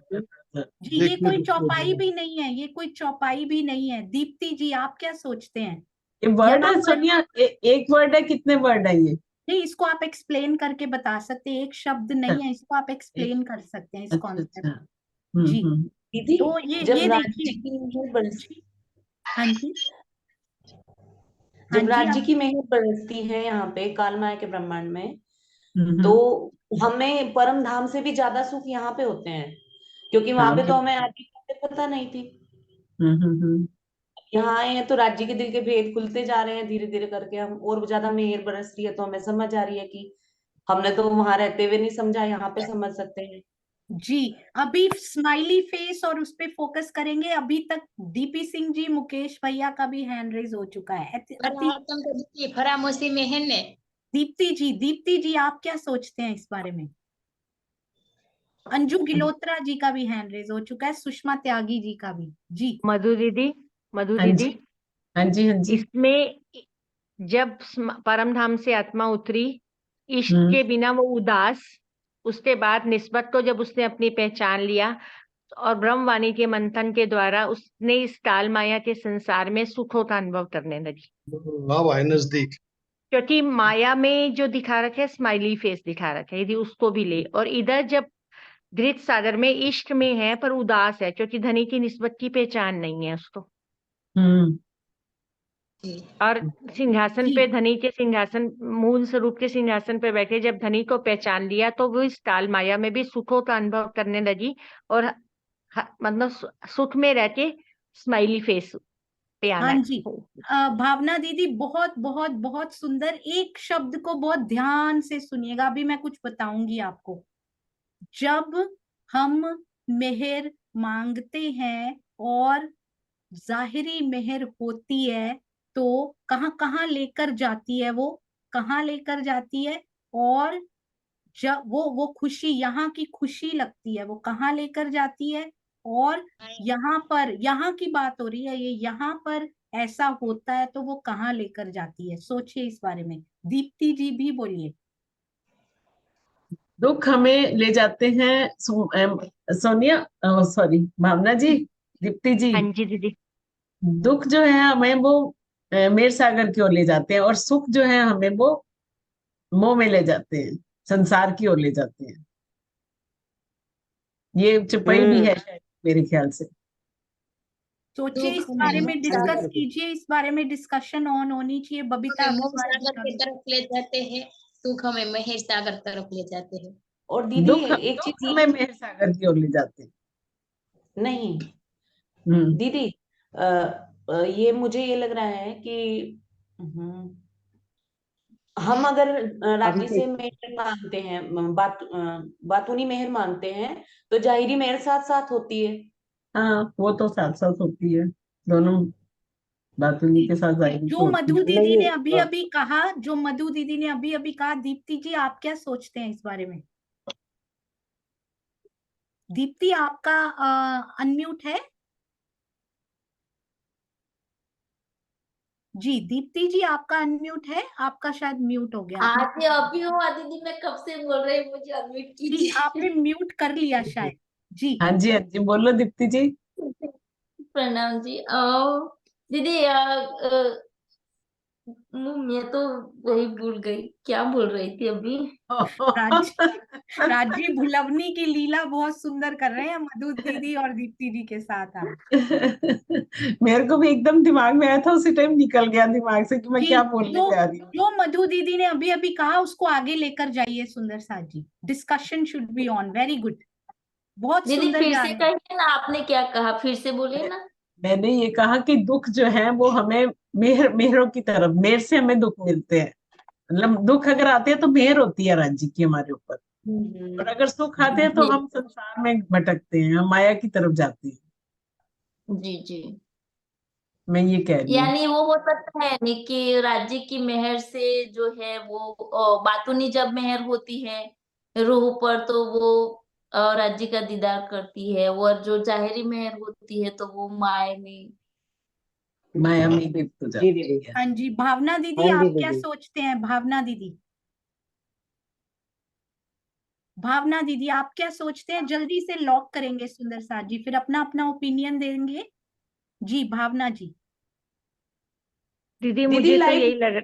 जी, ये देखने कोई दो, चौपाई भी नहीं है, ये कोई चौपाई भी नहीं है। दीप्ति जी, आप क्या सोचते हैं? ये वर्ड यहाँ है पर सोनिया, एक वर्ड है, कितने वर्ड है ये? नहीं, इसको आप एक्सप्लेन करके बता सकते हैं। एक शब्द नहीं है, इसको आप एक्सप्लेन कर सकते हैं, इस अच्छा, कॉन्सेप्ट। अच्छा। जी, दीदी तो जब ये राज्य देखिए। की मेहर बरस जी, हाँ जी, हाँ जब जी, राज्य आप की मेहर बरसती है यहाँ पे काल माया के ब्रह्मांड में, तो हम्म, हमें परम धाम से भी ज्यादा सुख यहाँ पे होते हैं, क्योंकि वहां हाँ, पे तो हमें आगे की पता नहीं थी। हम्म। यहाँ आए हैं तो राज्य के दिल के भेद खुलते जा रहे हैं धीरे धीरे करके, हम और ज्यादा मेहर बरस रही है तो हमें समझ आ रही है कि हमने तो वहां रहते हुए नहीं समझा, यहाँ पे समझ सकते हैं। जी, अभी स्माइली फेस और उस पे फोकस करेंगे। अभी तक डीपी सिंह जी, मुकेश भैया का भी हैंड रेज हो चुका है। अति आतम तो दीदी फरामोशी में है ने। दीप्ति जी, आप क्या सोचते हैं इस बारे में? अंजू गिलोत्रा जी का भी हैंड रेज हो चुका है, सुषमा त्यागी जी का भी। जी, मधु दीदी, मधु हाँ दीदी, जी, हाँ जी, हाँ जी। इसमें जब परम धाम से आत्मा उतरी, इश्क हम्म के बिना वो उदास, उसके बाद निस्बत को जब उसने अपनी पहचान लिया और ब्रह्मवाणी के मंथन के द्वारा उसने इस काल माया के संसार में सुखों का अनुभव करने लगी। वाह भाई, नजदीक। क्योंकि माया में जो दिखा रखे है स्माइली फेस दिखा रखे है, यदि उसको भी ले, और इधर जब घृत सागर में इश्क में है पर उदास है क्योंकि धनी की निस्बत की पहचान नहीं है उसको। हम्म और सिंहासन जी पे धनी के सिंहासन, मूल स्वरूप के सिंहासन पे बैठे जब धनी को पहचान लिया तो वो इस काल माया में भी सुखों का अनुभव करने लगी और मतलब सुख में रह के स्माइली फेस पे हाँ आना। जी। भावना दीदी, बहुत बहुत बहुत सुंदर। एक शब्द को बहुत ध्यान से सुनिएगा, अभी मैं कुछ बताऊंगी आपको। जब हम मेहर मांगते हैं और जाहिरी मेहर होती है तो कहाँ कहाँ लेकर जाती है, वो कहाँ लेकर जाती है, और जब वो खुशी, यहाँ की खुशी लगती है, वो कहाँ लेकर जाती है, और यहाँ पर, यहाँ की बात हो रही है, ये यहाँ पर ऐसा होता है तो वो कहाँ लेकर जाती है। सोचिए इस बारे में। दीप्ति जी भी बोलिए। दुख हमें ले जाते हैं सोनिया, सॉरी भावना जी, दीप्ति जी। हाँ जी दीदी। दुख जो है हमें वो मेर सागर की ओर ले जाते हैं, और सुख जो है हमें वो मोह में ले जाते हैं, संसार की ओर ले जाते हैं। ये चुपई भी है शायद मेरे ख्याल से। सोचिए इस दुख बारे में में, मोह डिस्कस सागर, कीजिए, इस बारे में डिस्कशन ऑन होनी चाहिए। बबीता हमें मोह अग्रवाल जी सागर का की भी। तरफ ले जाते हैं, सुख हमें महेश सागर तरफ ले जाते हैं। और दीदी दुख एक दुख चीज हमें मेर सागर की ओर ले जाते हैं। नहीं हम्म दीदी, ये मुझे ये लग रहा है कि हम अगर राज्य से मेहर मांगते हैं, बातूनी मेहर मांगते हैं, तो जाहिरी मेहर साथ साथ होती है। हाँ, वो तो साथ साथ होती है, दोनों बात उन्हीं के साथ जाहिर जो होती मधु है। दीदी ने अभी अभी कहा, जो मधु दीदी ने अभी अभी कहा, दीप्ति जी आप क्या सोचते हैं इस बारे में? दीप्ति आपका अनम्यूट है जी। दीप्ति जी आपका अनम्यूट है, आपका शायद म्यूट हो गया। आते अभी हुआ दीदी, मैं कब से बोल रही हूँ, मुझे अनम्यूट जी कीजिए। आपने म्यूट कर लिया शायद। जी हाँ जी, हाँ जी, बोलो दीप्ति जी। प्रणाम जी। दीदी मैं तो वही भूल गई, क्या बोल रही थी अभी। राजी भुलवनी की लीला बहुत सुंदर कर रहे हैं मधु दीदी और दीप्ति जी के साथ आप। मेरे को भी एकदम दिमाग में आया था, उसी टाइम निकल गया दिमाग से कि मैं जी, क्या बोलने जो जा रही हूँ। जो मधु दीदी ने अभी अभी कहा उसको आगे लेकर जाइए सुंदर साथ जी। Discussion should be on. Very good, बहुत दीदी सुंदर फिर जा से रहे हैं। कहिए ना, आपने क्या कहा, फिर से बोलिए ना। मैंने ये कहा कि दुख जो है वो हमें मेहरों की तरफ, मेहर से हमें दुख मिलते हैं। मतलब दुख अगर आते हैं तो मेहर होती है राज्य की हमारे ऊपर, और अगर सुख आते हैं तो जी हम संसार में भटकते हैं, हम माया की तरफ जाते हैं। जी जी। मैं ये कह रही हूँ। यानी वो हो सकता है नहीं कि राज्य की मेहर से जो है वो बातूनी जब मेहर होती है रूह पर तो वो राज्य का दीदार करती है, और जो जाहिरी मेहर होती है तो वो माया में। माया में लिप्त हो जी जाती दीदी। है। हाँ जी, भावना दीदी हाँ जी आप क्या दीदी। सोचते हैं? भावना दीदी, भावना दीदी आप क्या सोचते हैं? जल्दी से लॉक करेंगे सुंदर साथ जी, फिर अपना अपना ओपिनियन देंगे। जी भावना जी। दीदी दीदी मुझे तो लाइफ,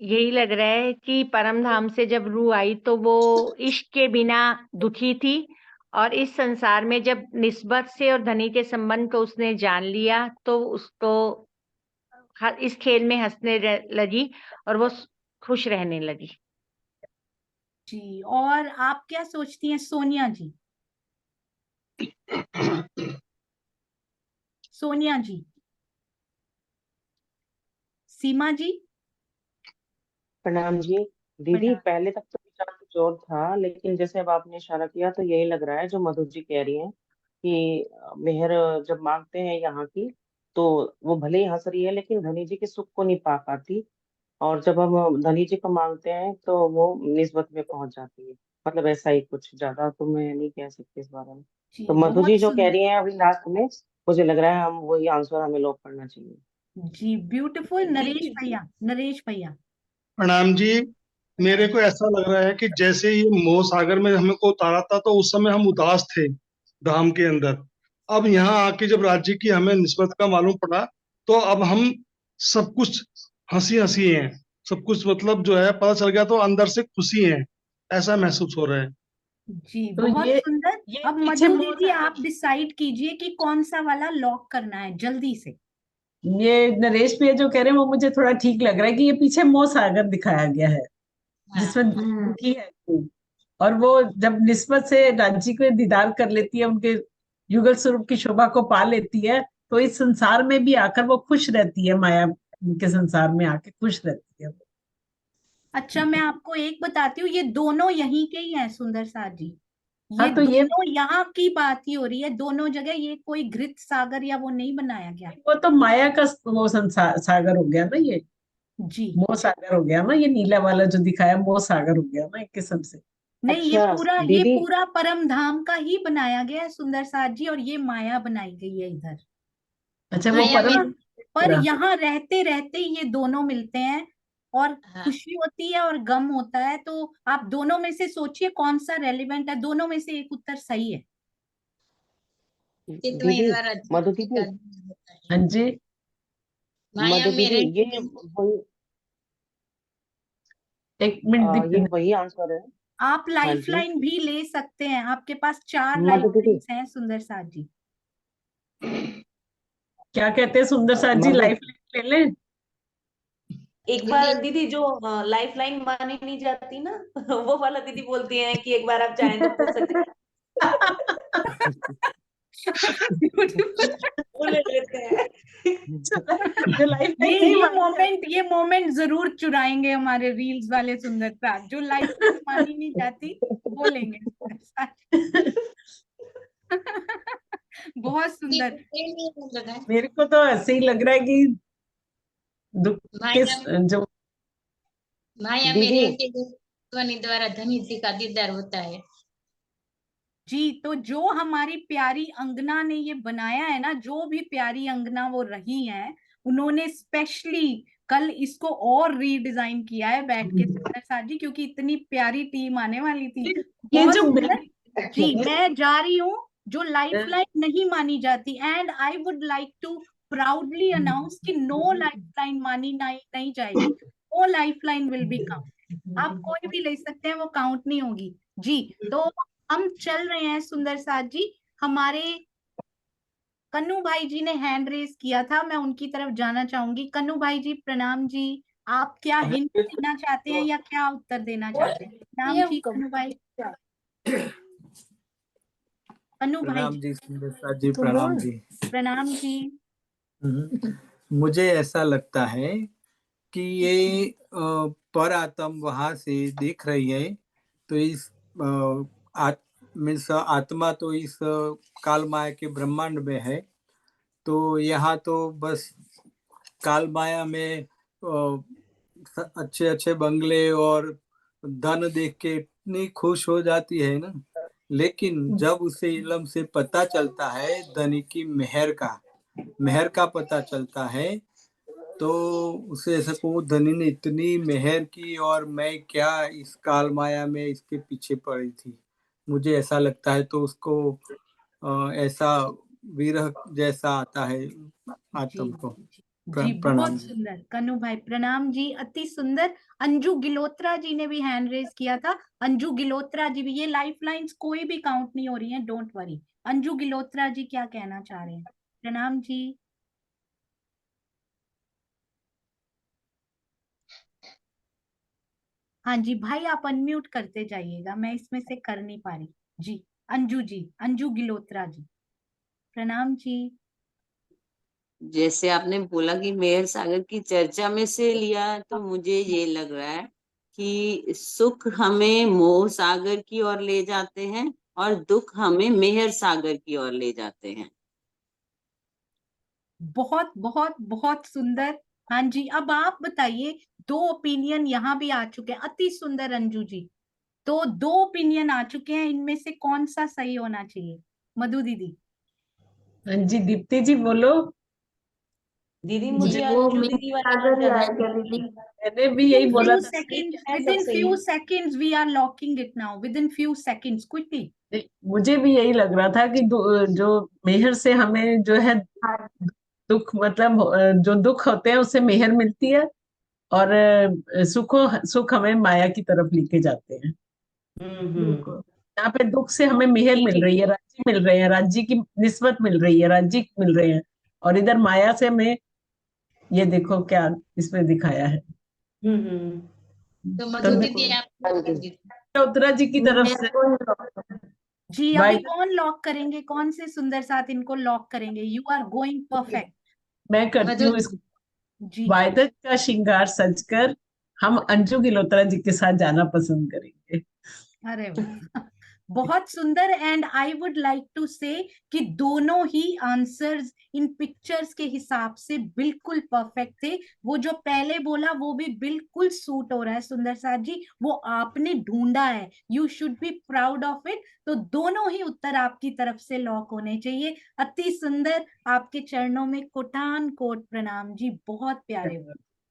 यही लग रहा है कि परम धाम से जब रूह आई तो वो इश्क के बिना दुखी थी, और इस संसार में जब निस्बत से और धनी के संबंध को उसने जान लिया तो उसको इस खेल में हंसने लगी और वो खुश रहने लगी। जी, और आप क्या सोचती हैं सोनिया जी? सोनिया जी, सीमा जी। प्रणाम जी। दीदी प्रणाम। पहले तक तो विचार कुछ और था, लेकिन जैसे अब आपने इशारा किया तो यही लग रहा है जो मधु जी कह रही हैं कि मेहर जब मांगते हैं यहाँ की, तो वो भले ही हंस रही है लेकिन धनी जी के सुख को नहीं पा पाती, और जब हम धनी जी को मांगते हैं तो वो निस्बत में पहुंच जाती है। मतलब ऐसा ही कुछ, ज्यादा तो मैं नहीं कह सकती इस बारे में। जी तो मधु बहुत जी जो कह सुंदर। रही हैं अभी लास्ट में, मुझे लग रहा है हम वही आंसर हमें लॉक करना चाहिए। जी ब्यूटीफुल। नरेश भैया। प्रणाम जी। मेरे को ऐसा लग रहा है कि जैसे ये मोह सागर में हमें को उतारा था तो उस समय हम उदास थे धाम के अंदर। अब यहाँ आके जब राज्य की हमें निस्बत का मालूम पड़ा तो अब हम सब कुछ हंसी हंसी हैं। सब कुछ मतलब जो है पता चल गया तो अंदर से खुशी है, ऐसा महसूस हो रहा है। जी तो बहुत सुंदर। ये अब पीछे मधु मोह दीदी आप सागर, डिसाइड कीजिए कि कौन सा वाला लॉक करना है जल्दी से। ये नरेश भैया जो कह रहे हैं वो मुझे थोड़ा ठीक लग रहा है कि ये पीछे मोह सागर दिखाया गया है जिसमें दुखी है खूब। और वो जब निस्बत से राज्य को दीदार कर लेती है, उनके युगल स्वरूप की शोभा को पा लेती है, तो इस संसार में भी आकर वो खुश रहती है, माया के संसार में आके खुश रहती है। अच्छा मैं आपको एक बताती हूँ, ये दोनों यहीं के ही हैं सुंदर साथ जी। ये हाँ तो ये दोनों यहाँ की बात ही हो रही है, दोनों जगह। ये कोई घृत सागर या वो नहीं बनाया गया। वो तो माया का वो संसार सागर हो गया ना, ये जी मोह सागर हो गया ना, ये नीला वाला जो दिखाया मोह सागर हो गया ना एक किस्म से। नहीं, ये अच्छा दीदी, पूरा परम धाम का ही बनाया गया है सुंदर साथ जी, और ये माया बनाई गई है इधर। अच्छा तो वो माया में यहाँ परम पर यहाँ रहते रहते ये दोनों मिलते हैं, और हाँ खुशी होती है और गम होता है। तो आप दोनों में से सोचिए कौन सा रेलिवेंट है। दोनों में से एक उत्तर सही है। चित्तमय दीदी, द्वारा मधु धरती का दीदी, दीदार होता है। हाँ जी। माया मधु में दीदी, रहते ये रहते वही एक मिनट ये दीप, वही आंसर है। आप हाँ लाइफ जी, लाइन भी ले सकते हैं, आपके पास 4 लाइफ मधु दीदी, लाइन्स हैं सुंदर साथ जी। क्या कहते हैं सुंदर साथ जी, मधु, लाइफ ले लें? एक दीदी। बार दीदी जो लाइफ लाइन मानी नहीं जाती ना वो वाला दीदी बोलती हैं कि एक बार आप चाहें तो पूछ सकते हैं। वो ले लेते हैं। जो लाइफ ये लाइन नहीं ये मानी मोमेंट ये मोमेंट जरूर चुराएंगे हमारे रील्स वाले सुंदर साथ। जो लाइफ लाइन मानी नहीं जाती वो लेंगे सुंदर साथ। बहुत सुंदर। जाती, मेरे को तो ऐसे ही लग रहा है कि दुख के माया जो माया में दीदी, रहते ध्वनि द्वारा धनी जी का दीदार होता है। जी तो जो हमारी प्यारी अंगना ने ये बनाया है ना, जो भी प्यारी अंगना वो रही है, उन्होंने स्पेशली कल इसको और रीडिजाइन किया है बैठ के सुंदर साथ जी, क्योंकि इतनी प्यारी टीम आने वाली थी। ये बहुत जो सुंदर। जी मैं जा रही हूँ। जो लाइफ लाइन नहीं मानी जाती, and I would like to proudly announce कि नो लाइफ लाइन मानी नहीं जाएगी। वो life line will be count. आप कोई भी ले सकते हैं, वो काउंट नहीं होगी। जी तो हम चल रहे हैं सुंदर साथ जी। हमारे कन्नू भाई जी ने हैंड रेज किया था, मैं उनकी तरफ जाना चाहूंगी। कन्नू भाई जी प्रणाम जी। आप क्या हिंट देना चाहते हैं या क्या उत्तर देना चाहते हैं? प्रणाम जी कन्नू भाई। कन्नू भाई प्रणाम जी जी सुंदर साथ जी, प्रणाम जी। प्रणाम जी। मुझे ऐसा लगता है कि ये पर आत्म वहां से देख रही है, तो इस मीन्स आत्मा तो इस काल माया के ब्रह्मांड में है। तो यहाँ तो बस काल माया में अच्छे अच्छे बंगले और धन देख के इतनी खुश हो जाती है ना, लेकिन जब उसे इलम से पता चलता है धनी की मेहर का पता चलता है, तो उसे ऐसा को धनी ने इतनी मेहर की और मैं क्या इस काल माया में इसके पीछे पड़ी थी, मुझे ऐसा लगता है। तो उसको ऐसा विरह जैसा आता है जी आत्म को। जी प्रणाम बहुत जी। सुंदर कन्नू भाई, प्रणाम जी, अति सुंदर। अंजू गिलोत्रा जी ने भी हैंड रेज किया था। अंजू गिलोत्रा जी भी, ये लाइफ लाइन्स कोई भी काउंट नहीं हो रही हैं, डोंट वरी। अंजू गिलोत्रा जी क्या कहना चाह रहे हैं? प्रणाम जी। हाँ जी भाई, आप अनम्यूट करते जाइएगा, मैं इसमें से कर नहीं पा रही। जी अंजू गिलोत्रा जी प्रणाम जी। जैसे आपने बोला कि मेहर सागर की चर्चा में से लिया, तो मुझे ये लग रहा है कि सुख हमें मोह सागर की ओर ले जाते हैं और दुख हमें मेहर सागर की ओर ले जाते हैं। बहुत बहुत बहुत सुंदर। हाँ जी अब आप बताइए। 2 ओपिनियन यहाँ भी आ चुके हैं, अति सुंदर अंजू जी। तो 2 ओपिनियन आ चुके हैं, इनमें से कौन सा सही होना चाहिए? मधु दीदी। हाँ जी, दीप्ति जी बोलो। दीदी जी मुझे वो अंजू मेहर दीदी वाला सागर ही ज्यादा आएगा ठीक दीदी। लगा। मैंने भी यही बोला few था। seconds, है सब within सही few है। seconds we are locking it now, within few seconds, quickly. मुझे भी यही लग रहा था कि जो मेहर से हमें जो है हाँ दुख, मतलब जो दुख होते हैं उससे मेहर मिलती है, और सुख हमें माया की तरफ लेके जाते हैं। बिल्कुल। यहाँ पे दुख से हमें मेहर मिल रही है, राज्य मिल रहे हैं, राज्य की निस्बत मिल रही है, राज्य मिल रहे हैं, और इधर माया से हमें ये देखो क्या इसमें दिखाया है। तो तो मधु दीदी आप कर दीजिए। उत्तरा जी की तरफ मेहर से को ही lock करो। जी अभी भाई कौन लॉक करेंगे, कौन से सुंदर साथ इनको लॉक करेंगे? You are going perfect. मैं करती मधु हूँ इसको। जी वायदक का श्रृंगार सजकर हम अंजू गिलोत्रा जी के साथ जाना पसंद करेंगे। अरे वाह, बहुत सुंदर। And I would like to say कि दोनों ही आंसर्स इन पिक्चर्स के हिसाब से बिल्कुल परफेक्ट थे। वो जो पहले बोला वो भी बिल्कुल सूट हो रहा है सुंदर साथ जी, वो आपने ढूंढा है, you should be proud of it. तो दोनों ही उत्तर आपकी तरफ से लॉक होने चाहिए। अति सुंदर, आपके चरणों में कोटान कोट प्रणाम जी, बहुत प्यारे।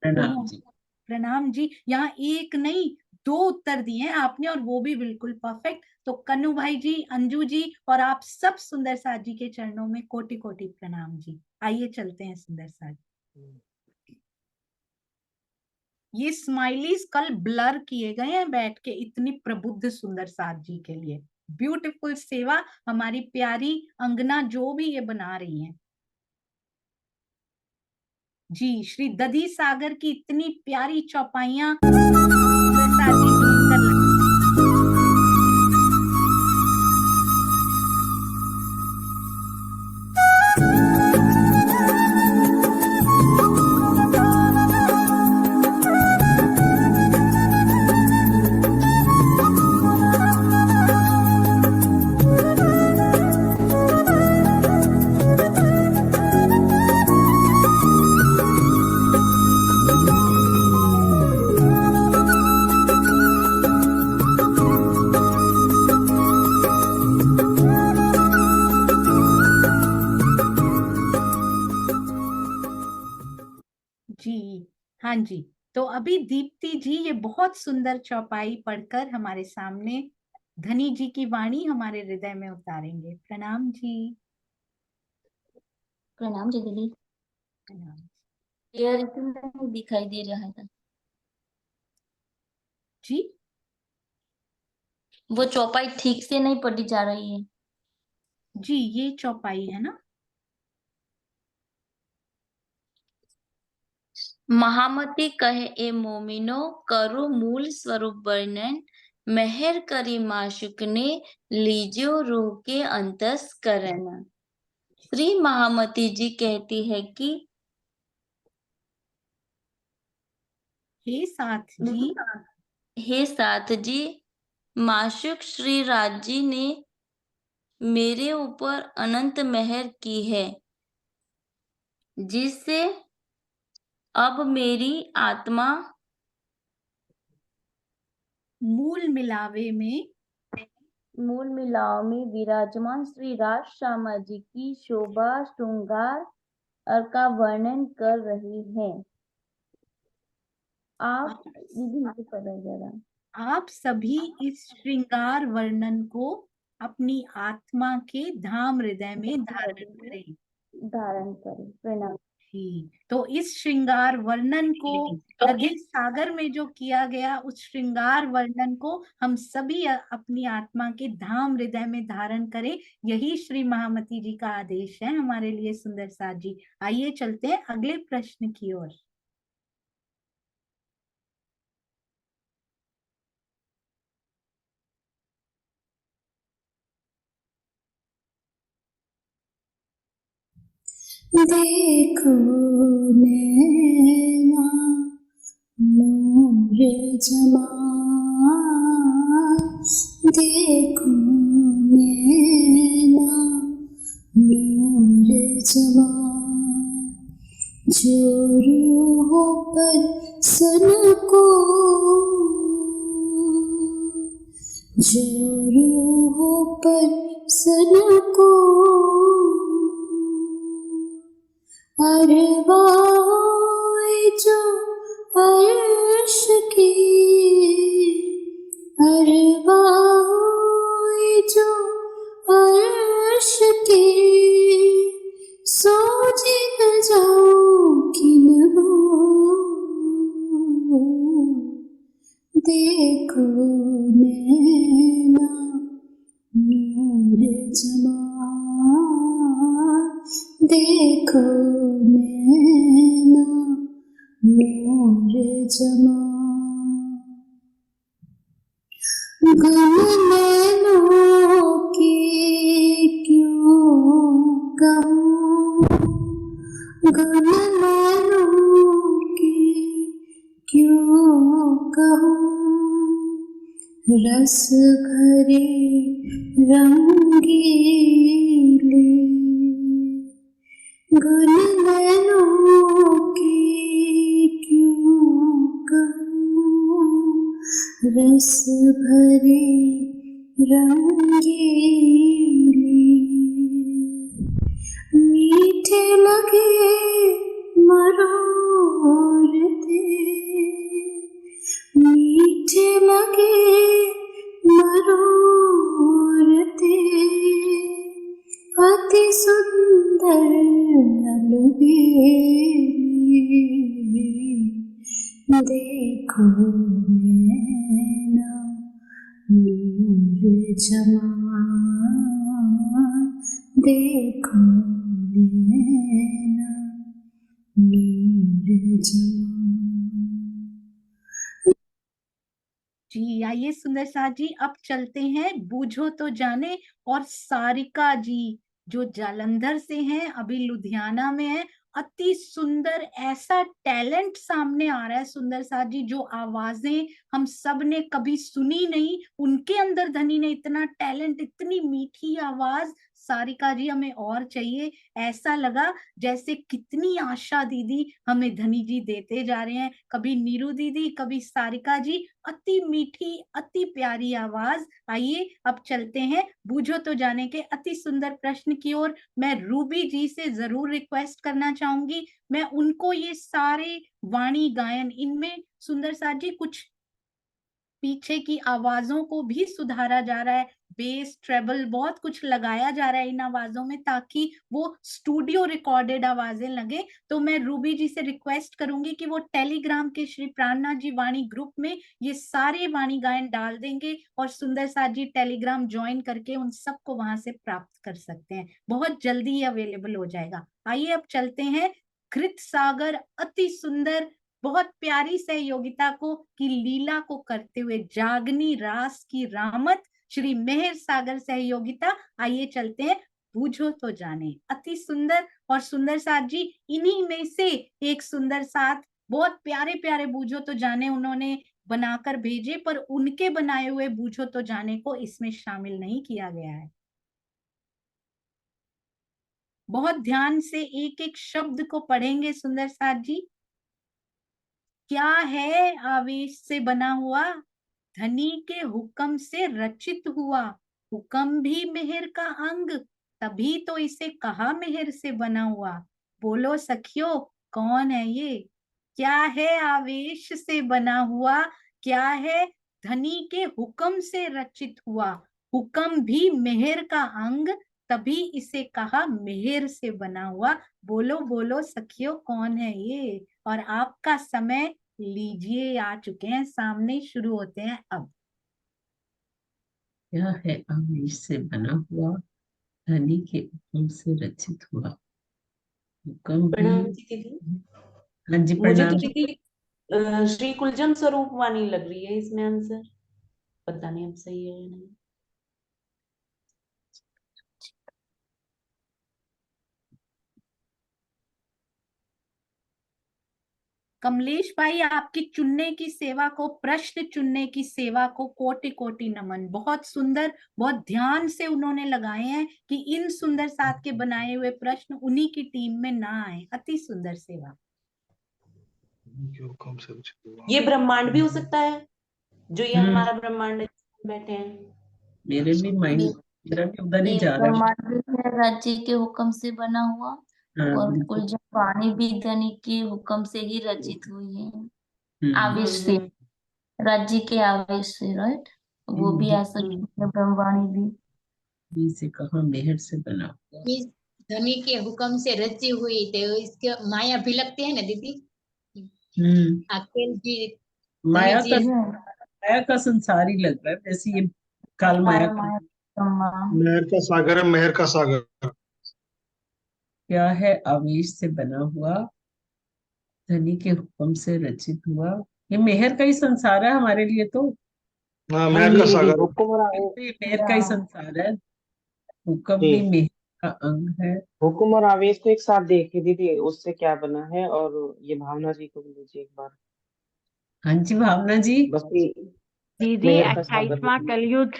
प्रणाम जी। प्रणाम जी। यहाँ एक नहीं, दो उत्तर दिए हैं आपने, और वो भी बिल्कुल परफेक्ट। तो कन्नू भाई जी, अंजू जी और आप सब सुंदर साथ जी के चरणों में कोटि कोटि प्रणाम जी। आइए चलते हैं सुंदर साथ। ये स्माइलीज कल ब्लर किए गए हैं बैठ के, इतनी प्रबुद्ध सुंदर साथ जी के लिए। ब्यूटीफुल सेवा हमारी प्यारी अंगना जो भी ये बना रही हैं जी। श्री दधी सागर की इतनी प्यारी चौपाइयां सुंदर साथ जी ढूंढकर लाए। जी हाँ जी। तो अभी दीप्ति जी ये बहुत सुंदर चौपाई पढ़कर हमारे सामने धनी जी की वाणी हमारे हृदय में उतारेंगे। प्रणाम जी। प्रणाम जी दीदी। प्रणाम क्लियर नहीं दिखाई दे रहा था जी। वो चौपाई ठीक से नहीं पढ़ी जा रही है। जी ये चौपाई है ना। महामती कहे ए मोमिनो करो मूल स्वरूप वर्णन मेहर करी माशुक ने लीजियो रूह के अंतस्करण। श्री महामती जी कहती है कि हे साथ जी, हे साथ जी, माशुक श्री राज जी ने मेरे ऊपर अनंत मेहर की है, जिससे अब मेरी आत्मा मूल मिलावे में विराजमान श्री राज श्यामा जी की शोभा श्रृंगार का वर्णन कर रही है। आप दीदी मुझे पता जरा, आप सभी इस श्रृंगार वर्णन को अपनी आत्मा के धाम हृदय में धारण करें। प्रणाम। जी, तो इस श्रृंगार वर्णन को दधी सागर में जो किया गया, उस श्रृंगार वर्णन को हम सभी अपनी आत्मा के धाम हृदय में धारण करें। यही श्री महामती जी का आदेश है हमारे लिए सुंदर साथ जी। आइए चलते हैं अगले प्रश्न की ओर। देखो नैना नूर जमा, देखो नैना नूर जमा, जो रूहों पर सनको, जो रूहों पर सनको, अरवाए जो अर्श की, अरवाए जो अर्श की, सोझी न जाऊं किन हो, देखो नैना नूर जमां, देखो नैना नूर जमां। गुम नैनों की क्यों कहूँ, गुम नैनों की क्यों कहूँ, रस भरे रंगीले, गुल नैनों की क्यों कहूँ, रस भरे रंगीले, मीठे लगे मरोर थे, मीठे लगे मरोर थे, अति सुंदर अलबेले, देखो नैना नूर जमां, देखो नैना नूर जमां। जी आइए सुंदर साथ जी, अब चलते हैं बूझो तो जाने। और सारिका जी जो जालंधर से हैं, अभी लुधियाना में है, अति सुंदर, ऐसा टैलेंट सामने आ रहा है सुंदर साथ जी, जो आवाजें हम सब ने कभी सुनी नहीं, उनके अंदर धनी ने इतना टैलेंट, इतनी मीठी आवाज। सारिका जी हमें और चाहिए। ऐसा लगा जैसे कितनी आशा दीदी हमें धनी जी देते जा रहे हैं, कभी नीरू दीदी, कभी सारिका जी, अति मीठी, अति प्यारी आवाज। आइए अब चलते हैं बूझो तो जाने के अति सुंदर प्रश्न की ओर। मैं रूबी जी से जरूर रिक्वेस्ट करना चाहूंगी, मैं उनको ये सारे वाणी गायन, इनमें सुंदर साथ जी कुछ पीछे की आवाजों को भी सुधारा जा रहा है, बेस ट्रेबल बहुत कुछ लगाया जा रहा है इन आवाजों में, ताकि वो स्टूडियो रिकॉर्डेड आवाजें लगे। तो मैं रूबी जी से रिक्वेस्ट करूंगी कि वो टेलीग्राम के श्री प्राणनाथ जी वाणी ग्रुप में ये सारे वाणी गायन डाल देंगे, और सुंदर साथ जी टेलीग्राम ज्वाइन करके उन सबको वहां से प्राप्त कर सकते हैं, बहुत जल्दी ही अवेलेबल हो जाएगा। आइए अब चलते हैं घृत सागर, अति सुंदर, बहुत प्यारी सहयोगिता को की लीला को करते हुए, जागनी रास की रामत, श्री मेहर सागर सहयोगिता। आइए चलते हैं बूझो तो जाने, अति सुंदर। और सुंदर साथ जी इन्हीं में से एक सुंदर साथ, बहुत प्यारे प्यारे बूझो तो जाने उन्होंने बनाकर भेजे, पर उनके बनाए हुए बूझो तो जाने को इसमें शामिल नहीं किया गया है। बहुत ध्यान से एक एक शब्द को पढ़ेंगे सुंदर साथ जी। क्या है आवेश से बना हुआ, धनी के हुक्म से रचित हुआ, हुक्म भी मेहर का अंग, तभी तो इसे कहा मेहर से बना हुआ। बोलो सखियो कौन है ये, क्या है आवेश से बना हुआ, क्या है धनी के हुक्म से रचित हुआ, हुक्म भी मेहर का अंग, तभी इसे कहा मेहर से बना हुआ। बोलो बोलो सखियो कौन है ये। और आपका समय लीजिए, आ चुके हैं सामने, शुरू होते हैं अब। क्या है आवेश से बना हुआ, धनी के हुक्म से रचित हुआ, हुक्म प्रणाम भी। जी दीदी। हाँ जी मुझे प्रणाम। तो दीदी श्री कुलजम स्वरूप वाणी लग रही है इसमें आंसर, पता नहीं अब सही है या नहीं। कमलेश भाई, आपकी चुनने की सेवा को, प्रश्न चुनने की सेवा को कोटि कोटि नमन। बहुत सुंदर, बहुत ध्यान से उन्होंने लगाए हैं कि इन सुंदर साथ के बनाए हुए प्रश्न उन्हीं की टीम में ना आए। अति सुंदर सेवा। ये ब्रह्मांड भी हो सकता है, जो ये हमारा ब्रह्मांड है, बैठे हैं। मेरे भी माइंड, मेरा भी उधर ही जा रहा है। ब्रह्मांड भी है राज्य के हुक्म से बना हुआ, हाँ और बिल्कुल। कुल जब वाणी भी धनी के हुक्म से ही रचित हुई है, आवेश से, राज्य के आवेश से, राइट। वो भी आ सकती है ब्रह्मवाणी भी। से कहा मेहर से बना हुआ। इस धनी के हुक्म से रची हुई, तो इसके माया भी लगती है ना दीदी। अकेल जी माया धनी का जी माया का संसार ही लग रहा है, जैसे ये काल माया का। मेहर का सागर है, मेहर का सागर। क्या है? आवेश से बना हुआ, धनी के हुक्म से रचित हुआ। ये मेहर का ही संसार है हमारे लिए तो। हाँ, हाँ मेहर जी का दीदी, सागर। हुक्म और आवेश। ये मेहर का ही संसार है। हुक्म जी, भी मेहर का अंग है। हुक्म और आवेश को एक साथ देखिए दीदी, उससे क्या बना है। और ये भावना जी को भी लीजिए एक बार, हाँ जी भावना जी। बस ये दीदी मेहर का सागर 28वां लिखिए। कलयुग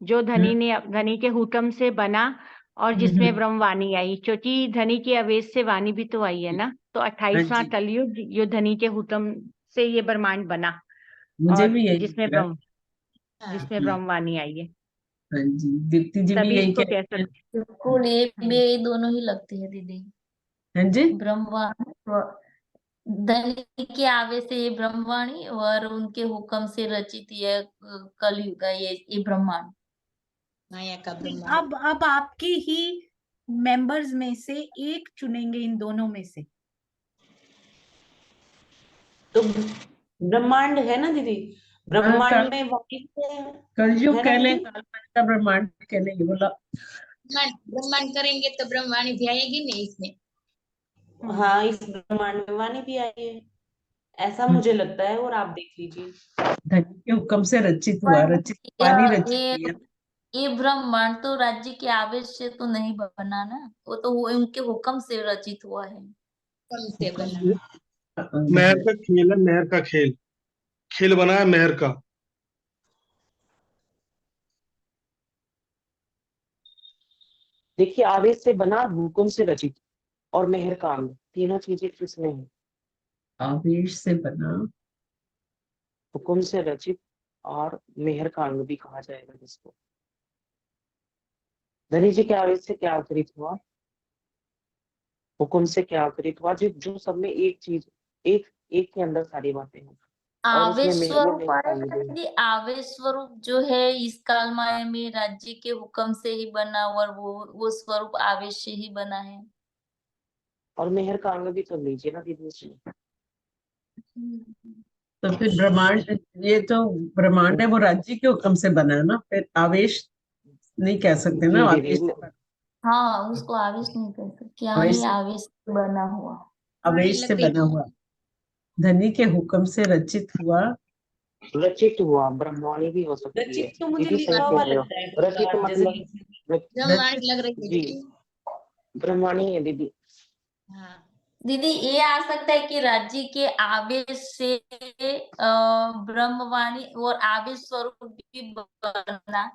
जो धनी के हुक्म से बना, और जिसमें ब्रह्मवाणी आई, क्योंकि धनी के आवेश से वाणी भी तो आई है ना। तो हाँ 28वां जी, कलयुग जो धनी के हुक्म से ये ब्रह्मांड बना, मुझे और भी यही जिसमें लग रहा हाँ, जिसमें ब्रह्मवाणी आई है, है। हाँ जी, दीप्ति जी भी तभी यही इसको कह कह रहे हैं। सकते। बिल्कुल, ये दोनों ही लगते हैं दीदी। हाँ जी, ब्रह्मवाणी, धनी के आवेश से ये ब्रह्मवाणी, और उनके हुक्म से रचित ये कलयुग का ये ब्रह्मांड। माया का नहीं, ब्रह्मांड। अब आपकी ही मेंबर्स में से एक चुनेंगे इन दोनों में से। तो ब्रह्मांड है ना दीदी, हाँ, ब्रह्मांड में वाणी से कलयुग है ना कह लें, दीदी। कालपानी का ब्रह्मांड कह लें, ये बोला। ब्रह्मांड करेंगे तो ब्रह्मवाणी भी आएगी नहीं इसमें। हाँ, इस ब्रह्मांड में वाणी भी आई है, ऐसा मुझे लगता है, और आप देख लीजिए। धनी के हुक्म से रचित हुआ, पर रचित वाणी रचित ये किया। ये ब्रह्मांड तो राज्य के आवेश से तो नहीं बना ना, वो तो उनके हुक्म से रचित हुआ है। कम से हुक्म बना। भी अंग मेहर है। का खेल है, मेहर का खेल, खेल बना है मेहर का। देखिए, आवेश से बना, हुक्म से रचित और मेहर का अंग, तीनों चीजें किसमें है? आवेश से बना, हुक्म से रचित और मेहर का अंग भी कहा जाएगा जिसको। धनी जी के आवेश से क्या अतिरिक्त हुआ? हुक्म से क्या अतिरिक्त हुआ? जो जो सब में एक चीज, एक एक के अंदर सारी बातें हैं, और उसमें आवेश वो स्वरूप मेहर का अंग आएगा भी है। दीदी। आवेश स्वरूप जो है इस काल माया में राज्य के हुक्म से ही बना, और वो स्वरूप आवेश से ही बना है। और मेहर का अंग भी तो लीजिए ना दीदी उसमें। तो फिर ब्रह्मांड, ये तो ब्रह्मांड है, वो राज्य के हुक्म से बना है ना, फिर आवेश नहीं कह सकते ना, जी दीदी, आवेश से बना। हाँ, उसको आवेश नहीं कर सकते, क्या आवेश ही से आवेश से बना हुआ। वाणी आवेश लग से गई। बना हुआ, धनी के हुक्म से रचित हुआ। रचित हुआ, ब्रह्मवाणी भी हो सकती है रचित तो मुझे दीदी, सही लिखा कह हुआ रहे हो। लगता है कई रचित बार, जैसे मतलब ब्रह्मांड रचित, लग रही है जी, दीदी। ब्रह्मवाणी है दीदी। हाँ, दीदी ये आ सकता है कि राज्य के आवेश से ब्रह्मवाणी और आवेश स्वरूप भी बना,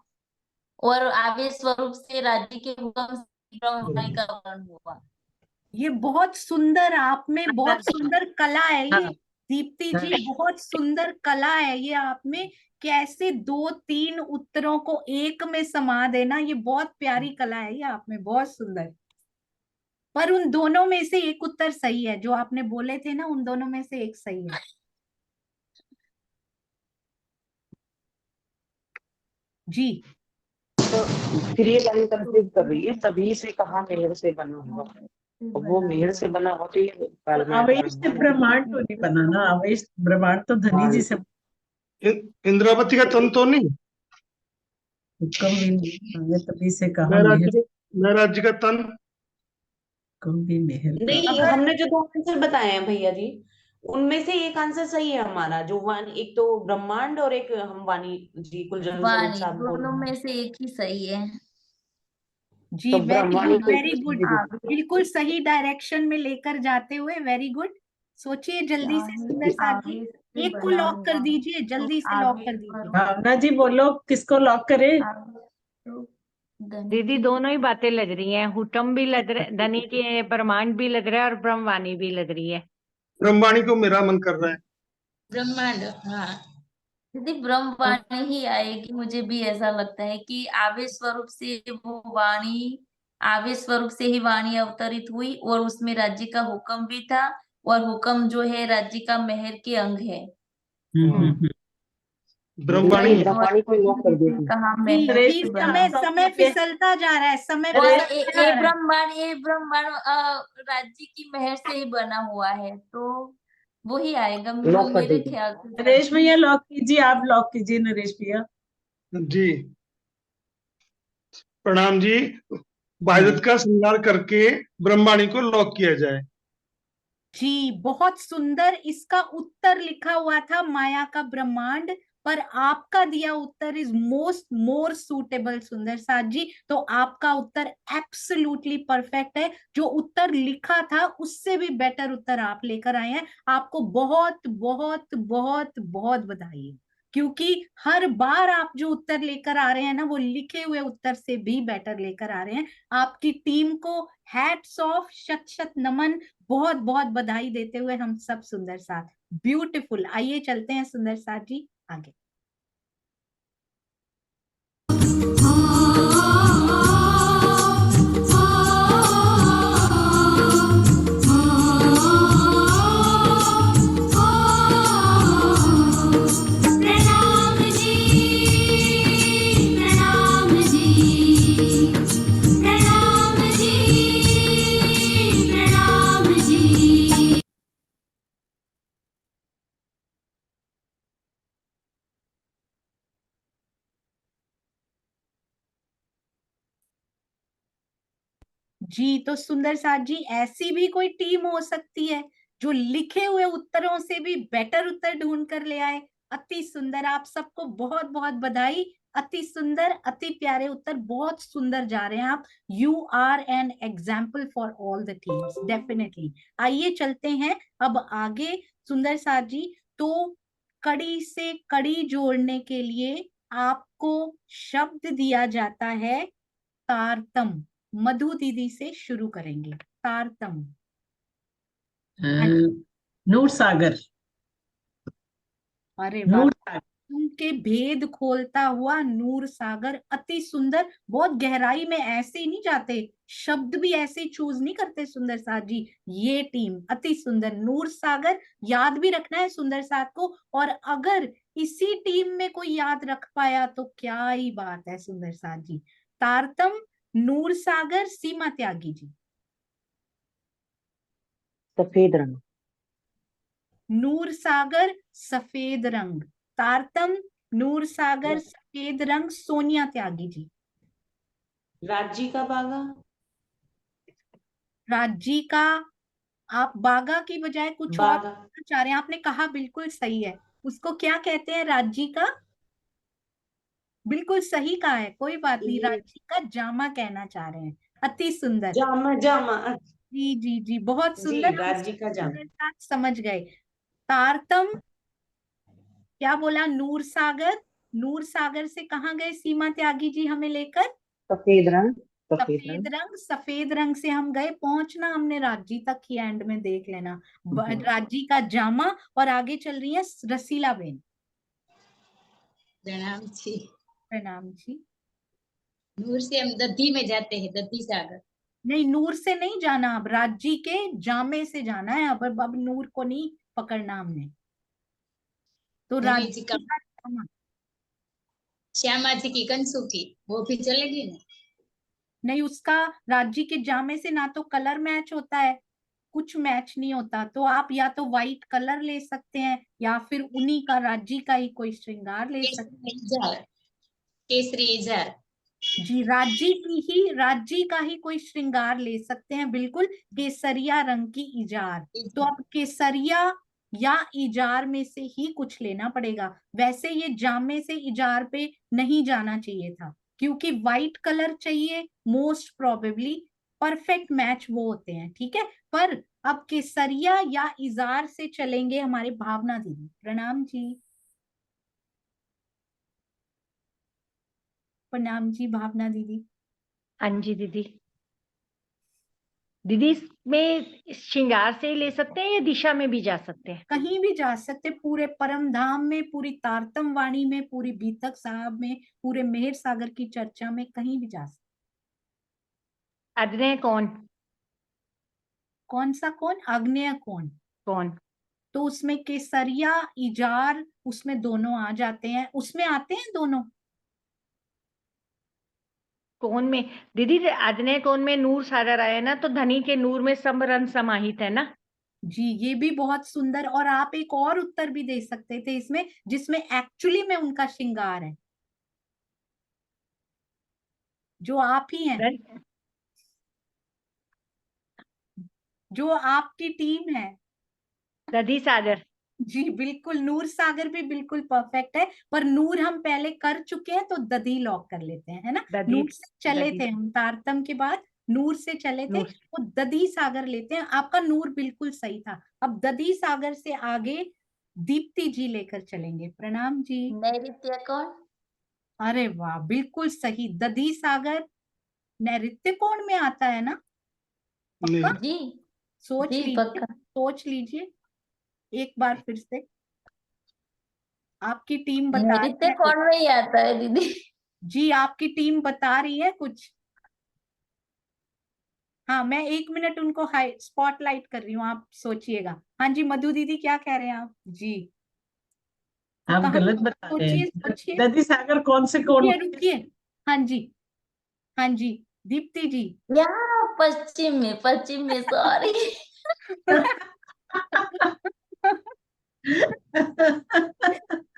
और आवेश स्वरूप से राज्य के हुक्म से ब्रह्मवाणी का वर्णन हुआ। ये बहुत सुंदर, आप में बहुत सुंदर कला है ये हाँ, दीप्ति हाँ, जी, बहुत सुंदर कला है ये आप में। कैसे दो तीन उत्तरों को एक में समा देना, ये बहुत प्यारी कला है ये आप में, बहुत सुंदर। पर उन दोनों में से एक उत्तर सही है, जो आपने बोले थे ना, उन दोनों में से एक सही है जी। तो फिर ये लाइन कंफ्यूज कर रही है, तभी से कहा मेहर से बना हुआ। अब वो मेहर से बना हुआ तो ये तो कालमाया का आवेश से ब्रह्मांड भी। ब्रह्मांड तो नहीं बना ना, आवेश ब्रह्मांड तो धनी हाँ, जी से। इंद्रावती का तन तो नहीं, हुक्म भी मेहर है, तभी से कहा मैं मेहर, राज्य का, मैं राज्य का तन। हुक्म भी मेहर का। नहीं, हमने जो दो आंसर बताए हैं भैया जी, उनमें से एक आंसर सही है हमारा, जो वाणी, एक तो ब्रह्मांड और एक हम वाणी जी कुलजन स्वरूप वाणी, साहब बोल दोनों रहे में हैं। से एक ही सही है। जी, तो वेरी ब्रह्मवाणी गुड, को वेरी गुड, दीदी। बिल्कुल सही डायरेक्शन में लेकर जाते हुए, वेरी गुड। सोचिए जल्दी से सुंदर साथ जी, आवेश से एक को बना लॉक कर हुआ, दीजिए, तो जल्दी से लॉक आवेश कर दीजिए। स्वरूप, भावना जी बोलो, किसको लॉक करें? आवेश स्वरूप धनी दीदी के दोनों ही बातें लग रही हैं, हुक्म भी लग रहा, धनी के ब्रह्मांड भी लग रहा है, और ब्रह्मवाणी भी लग रही है। ब्रह्मवाणी को मेरा मन कर रहा है। ब्रह्मांड। हाँ, दीदी ब्रह्मवाणी ही आएगी, मुझे भी ऐसा लगता है कि आवेश स्वरूप से वो वाणी आवेश स्वरूप से ही वाणी अवतरित हुई और उसमें राज्य का हुक्म भी था, और हुक्म जो है राज्य का मेहर के अंग है। ब्रह्मवाणी दीदी ब्रह्मवाणी को लॉक कर दो तुम। कहा जी मेहर नरेश जी, से जी, बना। आप समय lock कीजिए। फिसलता जा रहा है, समय और फिसलता जा रहा है। ये ब्रह्मांड राज्य की मेहर से ही बना हुआ है, तो वो ही आएगा लॉक कर मेरे दीजिए। ख्याल से। नरेश भैया लॉक कीजिए, आप लॉक कीजिए नरेश भैया। जी, प्रणाम जी। वाहिदत का श्रृंगार करके ब्रह्मवाणी को लॉक किया जाए। जी बहुत सुंदर, इसका उत्तर लिखा हुआ था माया का ब्रह्मांड, पर आपका दिया उत्तर इज मोर सूटेबल सुंदर साथ जी। तो आपका उत्तर एब्सोल्युटली परफेक्ट है। जो उत्तर लिखा था उससे भी बेटर उत्तर आप लेकर आए हैं। आपको बहुत बहुत बहुत बहुत बधाई है, क्योंकि हर बार आप जो उत्तर लेकर आ रहे हैं ना, वो लिखे हुए उत्तर से भी बेटर लेकर आ रहे हैं। आपकी टीम को हैट्स ऑफ, शत शत नमन, बहुत बहुत बधाई देते हुए हम सब सुंदर साथ। ब्यूटीफुल। आइए चलते हैं सुंदर साथ जी आगे। प्रणाम जी, प्रणाम जी, प्रणाम जी, प्रणाम जी। जी तो सुंदर साथ जी, ऐसी भी कोई टीम हो सकती है जो लिखे हुए उत्तरों से भी बेटर उत्तर ढूंढ कर ले आए। अति सुंदर, आप सबको बहुत बहुत बधाई। अति सुंदर, अति प्यारे उत्तर, बहुत सुंदर जा रहे हैं आप। You are an example for all the teams, definitely. आइए चलते हैं अब आगे सुंदर साथ जी। तो कड़ी से कड़ी जोड़ने के लिए आपको शब्द दिया जाता है तारतम। मधु दीदी से शुरू करेंगे। तारतम। नूर सागर। अरे वाह, नूर सागर। उनके भेद खोलता हुआ नूर सागर, अति सुंदर। बहुत गहराई में ऐसे ही नहीं जाते, शब्द भी ऐसे चूज नहीं करते सुंदर साथ जी। ये टीम अति सुंदर, नूर सागर याद भी रखना है सुंदर साथ को। और अगर इसी टीम में कोई याद रख पाया तो क्या ही बात है सुंदर साथ जी। तारतम, नूर सागर, सीमा त्यागी जी। सफेद रंग। नूर सागर सफेद रंग। तारतम, नूर सागर सफेद रंग, सोनिया त्यागी जी। राज्य का बागा। राज्य का, आप बागा की बजाय कुछ और बागा। चाह रहे हैं। आपने कहा बिल्कुल सही है, उसको क्या कहते हैं राज्य का? बिल्कुल सही कहा है, कोई बात नहीं, राज्य का जामा कहना चाह रहे हैं। अति सुंदर। जामा जामा। जी जी जी, बहुत जी, सुंदर, हम राज्य का जामा। साथ समझ गए। तारतम, क्या बोला? नूर सागर। नूर सागर से कहाँ गए सीमा त्यागी जी हमें लेकर? सफेद रंग। सफेद रंग। सफेद रंग। सफेद रंग से हम गए, पहुंचना हमने राज्य तक ही, एंड में देख लेना। राज्य का जामा। और आगे चल रही है रसीला बेन। प्रणाम जी। प्रणाम जी। नूर से हम दद्दी में जाते हैं, दद्दी सागर। नहीं, नूर से नहीं जाना, अब राज्य के जामे से जाना है। अब नूर को नहीं पकड़ना हमने। तो मम्मी राज्य जी का का जामा। श्यामा जी की कंसु की, वो भी चलेगी ना? नहीं, उसका राज्य के जामे से ना तो कलर मैच होता है, कुछ मैच नहीं होता। तो आप या तो व्हाइट कलर ले सकते हैं, या फिर उन्हीं का राज्य का ही कोई श्रृंगार ले सकते हैं। केसरी इजार। केसरी इजार। जी, राज्य का ही कोई श्रृंगार ले सकते हैं, बिल्कुल। केसरिया रंग की इजार। तो अब केसरिया या इजार में से ही कुछ लेना पड़ेगा। वैसे ये जामे से इजार पे नहीं जाना चाहिए था, क्योंकि व्हाइट कलर चाहिए मोस्ट प्रोबेबली। परफेक्ट मैच वो होते हैं, ठीक है। पर अब केसरिया या इजार से चलेंगे हमारे भावना दीदी। प्रणाम जी। प्रणाम जी भावना दीदी। हाँ जी दीदी। दीदी इसमें श्रृंगार से ही ले सकते हैं या दिशा में भी जा सकते हैं? कहीं भी जा सकते, पूरे परम धाम में, पूरी तारतम वाणी में, पूरी बीतक साहब में, पूरे मेहर सागर की चर्चा में, कहीं भी जा सकते। अग्नेय कौन? कौन सा कौन? आग्नेय कौन? कौन? तो उसमें केसरिया इजार उसमें दोनों आ जाते हैं, उसमें आते हैं दोनों। कौन में दीदी, अग्नेय कौन में नूर सागर आया ना, तो धनी के नूर में समरन समाहित है ना। जी ये भी बहुत सुंदर। और आप एक और उत्तर भी दे सकते थे इसमें, जिसमें एक्चुअली में उनका श्रृंगार है, जो आप ही हैं, जो आपकी टीम है। दधी सागर। जी बिल्कुल, नूर सागर भी बिल्कुल परफेक्ट है, पर नूर हम पहले कर चुके हैं तो दधी लॉक कर लेते हैं, है ना। दधी, नूर से चले दधी थे हम, तारतम के बाद नूर से चले थे, नूर। तो दधी सागर लेते हैं। आपका नूर बिल्कुल सही था। अब दधी सागर से आगे दीप्ति जी लेकर चलेंगे। प्रणाम जी। नैऋत्य कौन? अरे वाह, बिल्कुल सही। दधी सागर नैऋत्य कोण में आता है ना? पक्का? नहीं, जी सोच जी लीजिए, पक्का। सोच लीजिए एक बार फिर से। आपकी टीम बता रही नैऋत्य है कुछ। कौन में ही आता है दीदी। जी आपकी टीम बता रही है कुछ। हाँ मैं 1 मिनट उनको हाई स्पॉटलाइट कर रही हूँ, आप सोचिएगा। हाँ जी मधु दीदी क्या कह रहे हैं आप? जी तो आप कहाँ? गलत बता रहे सोचिए हैं। सोचिए। दधी सागर कौन से कौन? रुकिए रुकिए। हाँ जी, हाँ जी दीप्ति जी। यहाँ पश्चिम में सॉरी।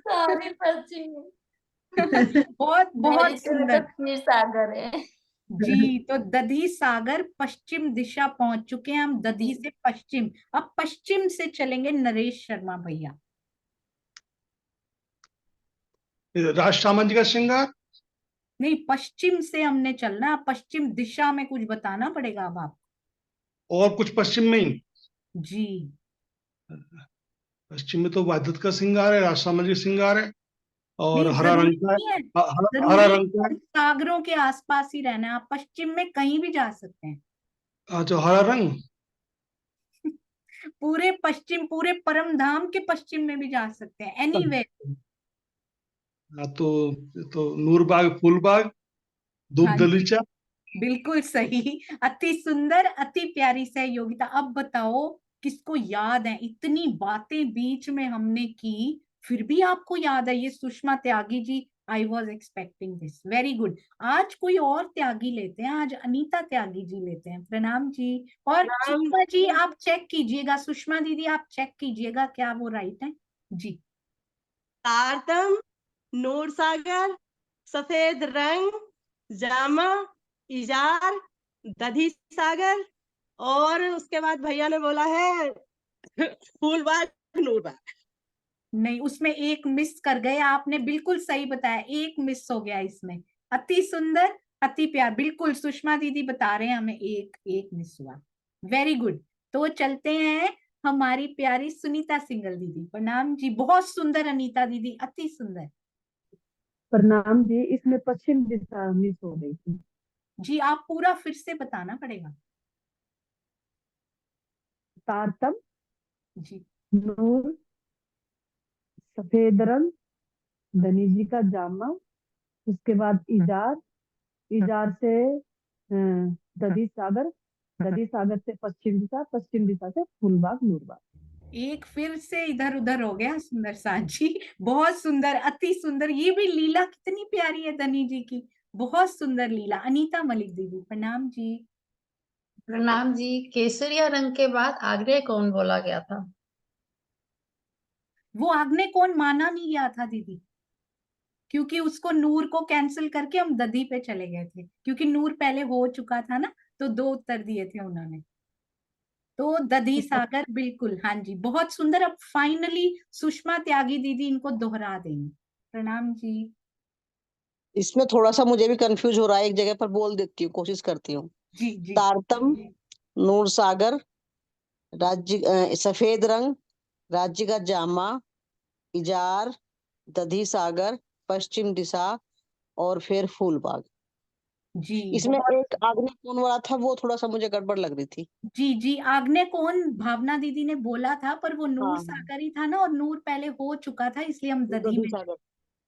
सॉरी, पश्चिम में। बहुत बहुत नैऋत्य में तो सुंदर। क्षीर सागर है। जी तो दधी सागर पश्चिम दिशा पहुंच चुके हैं हम, दधी से पश्चिम। अब पश्चिम से चलेंगे नरेश शर्मा भैया। राजसामंत जी का श्रृंगार। नहीं पश्चिम से हमने चलना, पश्चिम दिशा में कुछ बताना पड़ेगा अब आप। और कुछ पश्चिम में ही। जी पश्चिम में तो वादत का श्रृंगार है, राजसामंत जी का श्रृंगार है, और नहीं हरा जरूरी रंग का है। नहीं है, हरा जरूरी रंग का है। सागरों के आसपास ही रहना है, आप पश्चिम में कहीं भी जा सकते हैं। अच्छा, हरा रंग। पूरे पश्चिम, पूरे परम धाम के पश्चिम में भी जा सकते हैं, एनीवे। हाँ, तो नूरबाग, फूलबाग, दूध हाँ जी दलीचा। बिल्कुल सही। अति सुंदर, अति प्यारी सहयोगिता। अब बताओ किसको याद है? इतनी बातें बीच में हमने की, फिर भी आपको याद है ये? Sushma Tyagi ji, I was expecting this, very good. आज कोई और त्यागी लेते हैं, आज अनीता त्यागी जी लेते हैं। प्रणाम जी। और सुषमा जी आप चेक कीजिएगा, सुषमा दीदी आप चेक कीजिएगा क्या वो राइट है जी। तारतम, नूर सागर, सफेद रंग, जामा, इजार, दधी सागर, और उसके बाद भैया ने बोला है फूलबाग, नूरबाग। नहीं उसमें एक मिस कर गए आपने, बिल्कुल सही बताया, एक मिस हो गया इसमें। अति सुंदर, अति प्यार, बिल्कुल सुषमा दीदी बता रहे हैं हमें, एक एक मिस हुआ। Very good. तो चलते हैं हमारी प्यारी सुनीता सिंगल दीदी। प्रणाम जी। बहुत सुंदर अनीता दीदी, अति सुंदर। प्रणाम जी। इसमें पश्चिम दिशा मिस हो गई थी। जी आप पूरा फिर से बताना पड़ेगा। तारतम, जी नूर, सफेद रंग, धनी जी का जामा, उसके बाद इजार, इजार से दधी सागर, दधी सागर से पश्चिम दिशा, पश्चिम दिशा से फूलबाग, नूरबाग। एक फिर से इधर उधर हो गया सुंदर साथ जी। बहुत सुंदर, अति सुंदर। ये भी लीला कितनी प्यारी है धनी जी की, बहुत सुंदर लीला। अनीता मलिक दीदी प्रणाम जी। प्रणाम जी। केसरिया रंग के बाद आग्नेय कौन बोला गया था? वो आग्नेय कौन माना नहीं गया था दीदी, क्योंकि उसको नूर को कैंसिल करके हम दधी पे चले गए थे, क्योंकि नूर पहले हो चुका था ना, तो 2 उत्तर दिए थे उन्होंने। तो दधी सागर बिल्कुल, हाँ जी बहुत सुंदर। अब फाइनली सुषमा त्यागी दीदी इनको दोहरा देंगे। प्रणाम जी। इसमें थोड़ा सा मुझे भी कंफ्यूज हो रहा है, एक जगह पर बोल देती हूँ, कोशिश करती हूँ। जी जी तारतम, नूर सागर, राज्य सफेद रंग, राज्य का जामा, इजार, दधी सागर, पश्चिम दिशा, और फिर फूलबाग। जी इसमें बहुत एक आग्नेय कोण वाला था, वो थोड़ा सा मुझे गड़बड़ लग रही थी। जी जी आग्नेय कौन भावना दीदी ने बोला था, पर वो नूर हाँ, सागर ही था ना, और नूर पहले हो चुका था, इसलिए हम दधी दधी में सागर।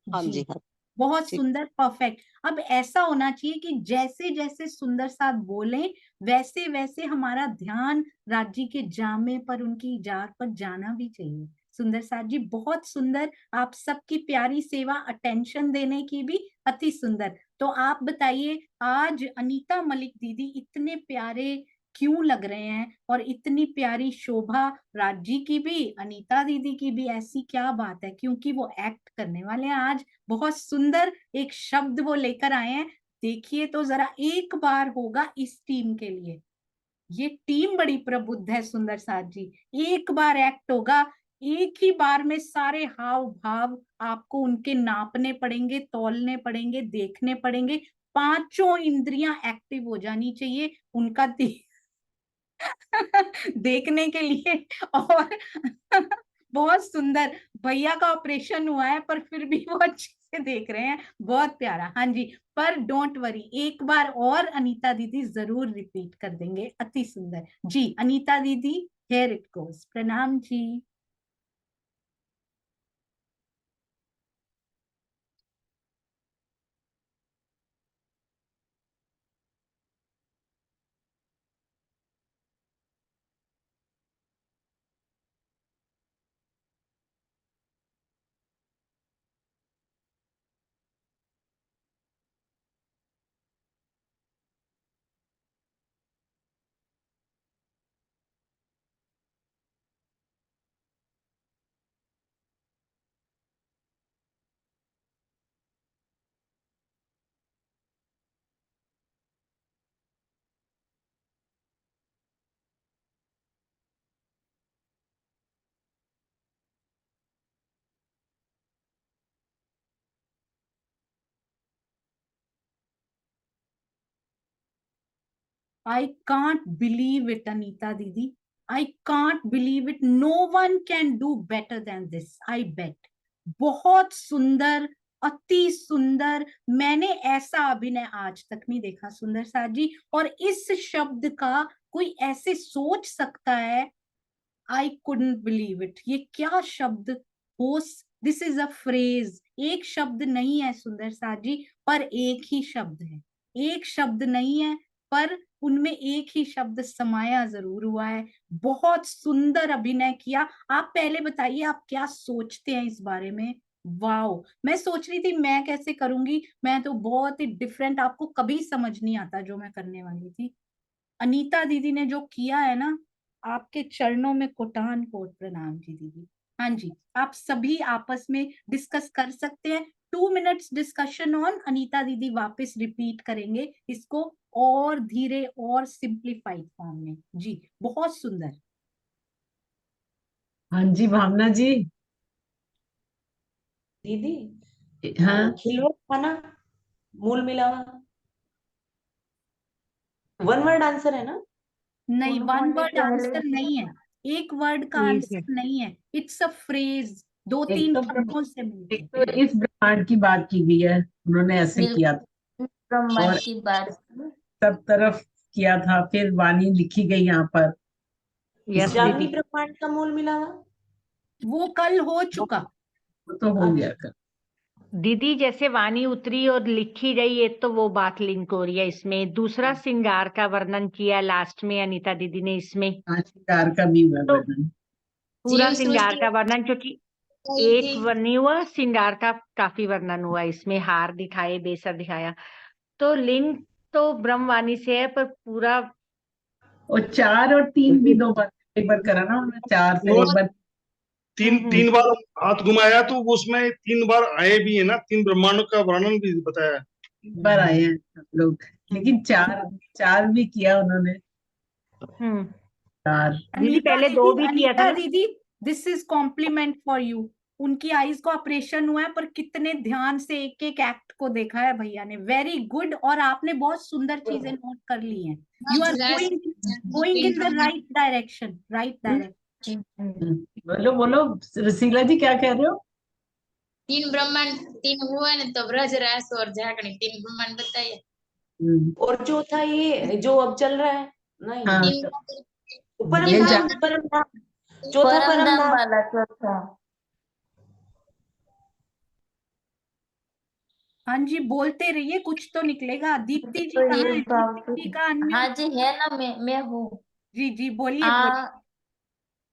हाँ जी जी, हाँ। बहुत ठीक। सुंदर, परफेक्ट। अब ऐसा होना चाहिए कि जैसे जैसे सुंदर साथ बोले वैसे वैसे हमारा ध्यान राज्य के जामे पर, उनकी इजार पर जाना भी चाहिए। सुंदर साथ जी बहुत सुंदर, आप सबकी प्यारी सेवा, अटेंशन देने की भी अति सुंदर। तो आप बताइए आज अनीता मलिक दीदी इतने प्यारे क्यों लग रहे हैं, और इतनी प्यारी शोभा राजी की भी, अनीता दीदी की भी, ऐसी क्या बात है? क्योंकि वो एक्ट करने वाले हैं आज। बहुत सुंदर एक शब्द वो लेकर आए हैं। देखिए तो जरा, एक बार होगा इस टीम के लिए, ये टीम बड़ी प्रबुद्ध है सुंदर साथ जी। एक बार एक्ट होगा, एक ही बार में सारे हाव भाव आपको उनके नापने पड़ेंगे, तौलने पड़ेंगे, देखने पड़ेंगे। पांचों इंद्रियां एक्टिव हो जानी चाहिए उनका देखने के लिए। और बहुत सुंदर, भैया का ऑपरेशन हुआ है पर फिर भी वो अच्छे से देख रहे हैं, बहुत प्यारा। हाँ जी, पर डोंट वरी, एक बार और अनीता दीदी जरूर रिपीट कर देंगे, अति सुंदर जी। अनीता दीदी, हियर इट गोस। प्रणाम जी। I can't believe it, Anita Didi. I can't believe it. No one can do better than this, I bet. बहुत सुंदर, अति सुंदर। मैंने ऐसा अभिनय आज तक नहीं देखा सुंदर साथ जी। और इस शब्द का कोई ऐसे सोच सकता है? I couldn't believe it. ये क्या शब्द हो? This is a phrase. एक शब्द नहीं है सुंदर साथ जी, पर एक ही शब्द है। एक शब्द नहीं है, पर उनमें एक ही शब्द समाया जरूर हुआ है। बहुत सुंदर अभिनय किया। आप पहले बताइए, आप क्या सोचते हैं इस बारे में? वाओ, मैं सोच रही थी मैं कैसे करूंगी, मैं तो बहुत ही डिफरेंट, आपको कभी समझ नहीं आता जो मैं करने वाली थी। अनीता दीदी ने जो किया है ना, आपके चरणों में कोटान कोट प्रणाम जी दीदी। हाँ जी, आप सभी आपस में डिस्कस कर सकते हैं। 2 मिनट्स डिस्कशन ऑन। अनीता दीदी वापस रिपीट करेंगे इसको और धीरे और सिंप्लीफाइड फॉर्म में। जी बहुत सुंदर। हाँ जी भावना जी। दीदी हाँ, खिलौना खाना मूल मिलावा वन वर्ड आंसर है ना? नहीं, वन उन्होंने वर्ड पहले आंसर नहीं है, एक वर्ड का ठीक है। आंसर नहीं है। इट्स अ फ्रेज, दो एक तीन तो शब्दों से एक मिलकर। तो इस ब्रह्मांड की बात की गई है, उन्होंने ऐसे किया था बिल्कुल ब्रह्मांड और की बात। सब तरफ किया था, फिर वाणी लिखी गई यहाँ पर। यस इसलिए जागनी दीदी। ब्रह्मांड का मूल मिलावा वो कल हो चुका। वो तो हो गया कर। दीदी जैसे वाणी उतरी और लिखी गई है तो वो बात लिंक हो रही है इसमें। दूसरा श्रृंगार का वर्णन किया लास्ट में अनीता दीदी ने इसमें, श्रृंगार का भी हुआ तो वर्णन। पूरा जीव श्रृंगार सृष्टि का वर्णन, क्योंकि हुई एक थी। वर्णन नहीं हुआ, श्रृंगार का काफी वर्णन हुआ इसमें। हार दिखाए, बेसर दिखाया, तो लिंक तो ब्रह्मवाणी से है, पर पूरा और 4 और 3 भी 2 बार, एक बार करा ना उन्होंने, 4 फिर एक बार। तीन बार हाथ घुमाया तो वो उसमें 3 बार आए भी है ना, 3 ब्रह्मांडों का वर्णन भी बताया है। एक बार आए हैं सब लोग, लेकिन 4 भी किया उन्होंने। 4 दीदी पहले 2 भी किया था अनीता ना। दीदी, this is complement for you. उनकी आईज को ऑपरेशन हुआ है, पर कितने ध्यान से एक एक एक्ट को देखा है भैया ने। Very good. और आपने बहुत सुंदर चीजें नोट कर ली हैं। You are going in the right direction, right direction. बोलो बोलो रसीला जी, क्या कह रहे हो? 3 ब्रह्मांड 3 हुआ ना, तो ब्रज रास और झाकड़ी 3 ब्रह्मांड बताइए। और चौथा ये जो अब चल रहा है, नहीं हाँ, परम ये धाम, परम धाम, चौथा परम परम धाम धाम। वाला चौथा। हाँ जी, बोलते रहिए, कुछ तो निकलेगा। दीप्ति जी तो कहाँ ये है? भाव दीप्ति जी का हाँ अनम्यूट। जी है ना, मैं हूँ। जी बोलिए आ बोलिए।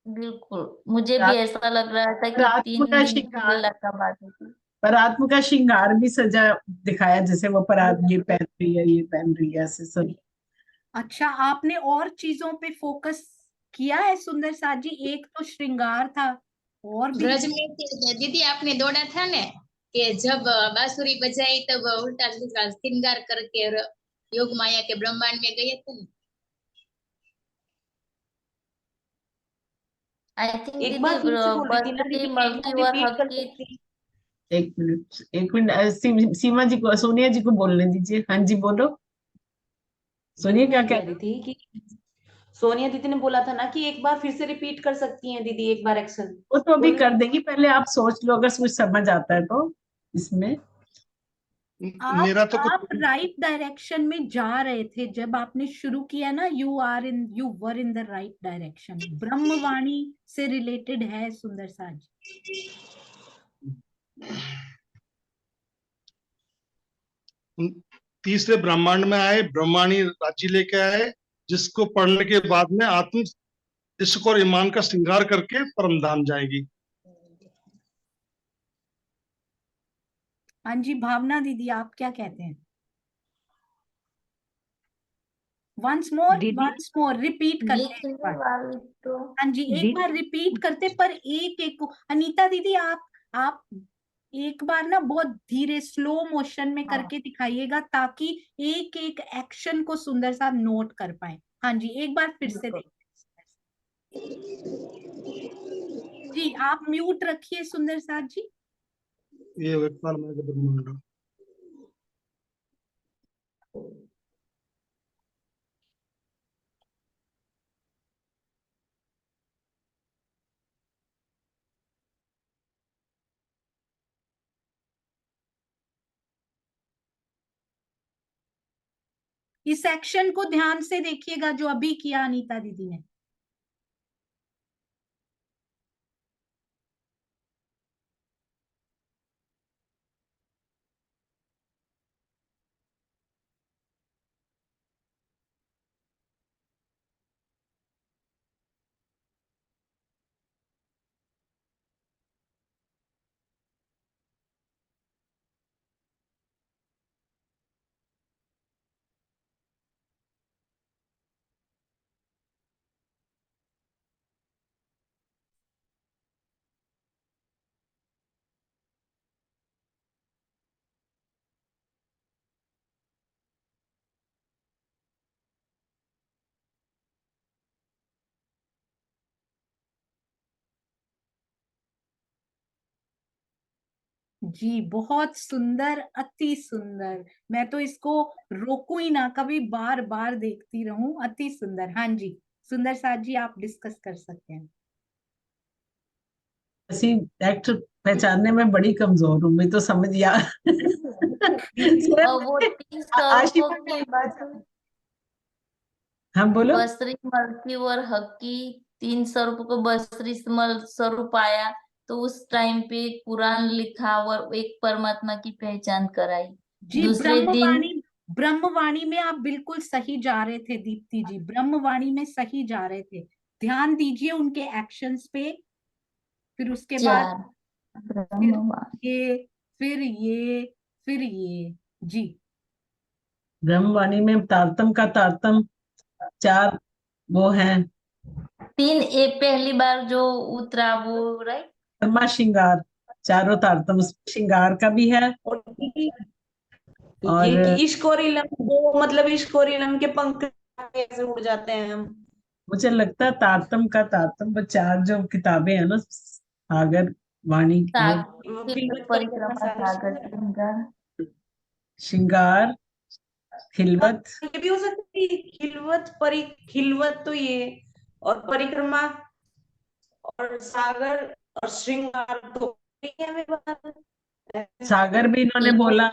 बिल्कुल, मुझे भी रात ऐसा लग रहा था कि रात 3 का दिन की श्रृंगार, लीला का बात होती। परात्म का श्रृंगार भी सजा दिखाया, जैसे वो परात ये पहन रही है, ये पहन रही है, ऐसे सब। अच्छा, आपने और चीजों पे फोकस किया है सुंदर साथ जी? एक तो श्रृंगार था, और भी ब्रज में दीदी आपने दौड़ा था ना कि जब बांसुरी बजाई तब उल्टा सीधा श्रृंगार करके योग माया के ब्रह्मांड में गए थे ना। आई थिंक एक दीदी बार फिर से बोल रही थी ना बस्ती दीदी, एक मलकी बार और रिपीट कर हक्की। सकती हैं? एक मिनट, सीमा जी को, सोनिया जी को बोलने दीजिए। हाँ जी बोलो सोनिया, दीदी क्या मैं कह कह रही थी कि सोनिया दीदी ने बोला था ना कि एक बार फिर से रिपीट कर सकती हैं दीदी, एक बार एक्शन वो तो अभी बोलो। कर देंगी, पहले आप सोच लो, अगर कुछ समझ आता है तो इसमें। मेरा तो आप कुछ राइट डायरेक्शन में जा रहे थे जब आपने शुरू किया ना। You were in the right direction. ब्रह्मवाणी से रिलेटेड है सुंदर साथ जी। तीसरे ब्रह्मांड में आए, ब्रह्माणी राज्य लेके आए, जिसको पढ़ने के बाद में आत्म इश्क और ईमान का श्रृंगार करके परम धाम जाएगी। हाँ जी, भावना दीदी आप क्या कहते हैं? वंस मोर रिपीट करते हैं एक लिखने बार। वाली तो हाँ जी, एक बार रिपीट करते, पर एक एक को। अनीता दीदी आप एक बार ना बहुत धीरे स्लो मोशन में करके दिखाइएगा, ताकि एक एक एक्शन को सुंदर सा नोट कर पाए। हाँ जी, एक बार फिर से देखते जी। आप म्यूट रखिए सुंदर साथ जी। ये काल माया का ब्रह्मांड। इस एक्शन को ध्यान से देखिएगा जो अभी किया अनीता दीदी ने। जी बहुत सुंदर, अति सुंदर। मैं तो इसको रोकू ही ना, कभी बार बार देखती रहूं। अति सुंदर। हाँ जी सुंदर साथ जी, आप डिस्कस कर सकते हैं। ऐसी एक्टर पहचानने में बड़ी कमजोर हूँ मैं, तो समझ या और वो 3 स्वरूपों आशिमा की का। हाँ बोलो। बसरी मलकी और हक्की 3 स्वरूप को बसरी स्वरूप आया, तो उस टाइम पे कुरान लिखा और एक परमात्मा की पहचान कराई। जी दूसरे दिन ब्रह्मवाणी में आप बिल्कुल सही जा रहे थे दीप्ति जी, ब्रह्मवाणी में सही जा रहे थे। ध्यान दीजिए उनके एक्शंस पे। फिर उसके बाद 4 फिर ब्रह्मवाणी, ये फिर ये फिर ये। जी ब्रह्मवाणी में तारतम का तारतम 4 वो है। 3 पहली बार जो उतरा वो राइट। कर्मा श्रृंगार, चारों तारतम, उसमें श्रृंगार का भी है। और दीदी और ये कि इश्क और इलम, वो मतलब इश्क और इलम के पंख कैसे उड़ जाते हैं हम। मुझे लगता है तारतम का तारतम, वो 4 जो किताबें हैं ना, सागर वाणी, वो खिलवत परिक्रमा परिक्रमा सागर श्रृंगार। श्रृंगार, खिलवत। ये भी हो सकती है खिलवत तो ये, और परिक्रमा और सागर और श्रृंगार तो हमें पता। सागर भी इन्होंने बोला,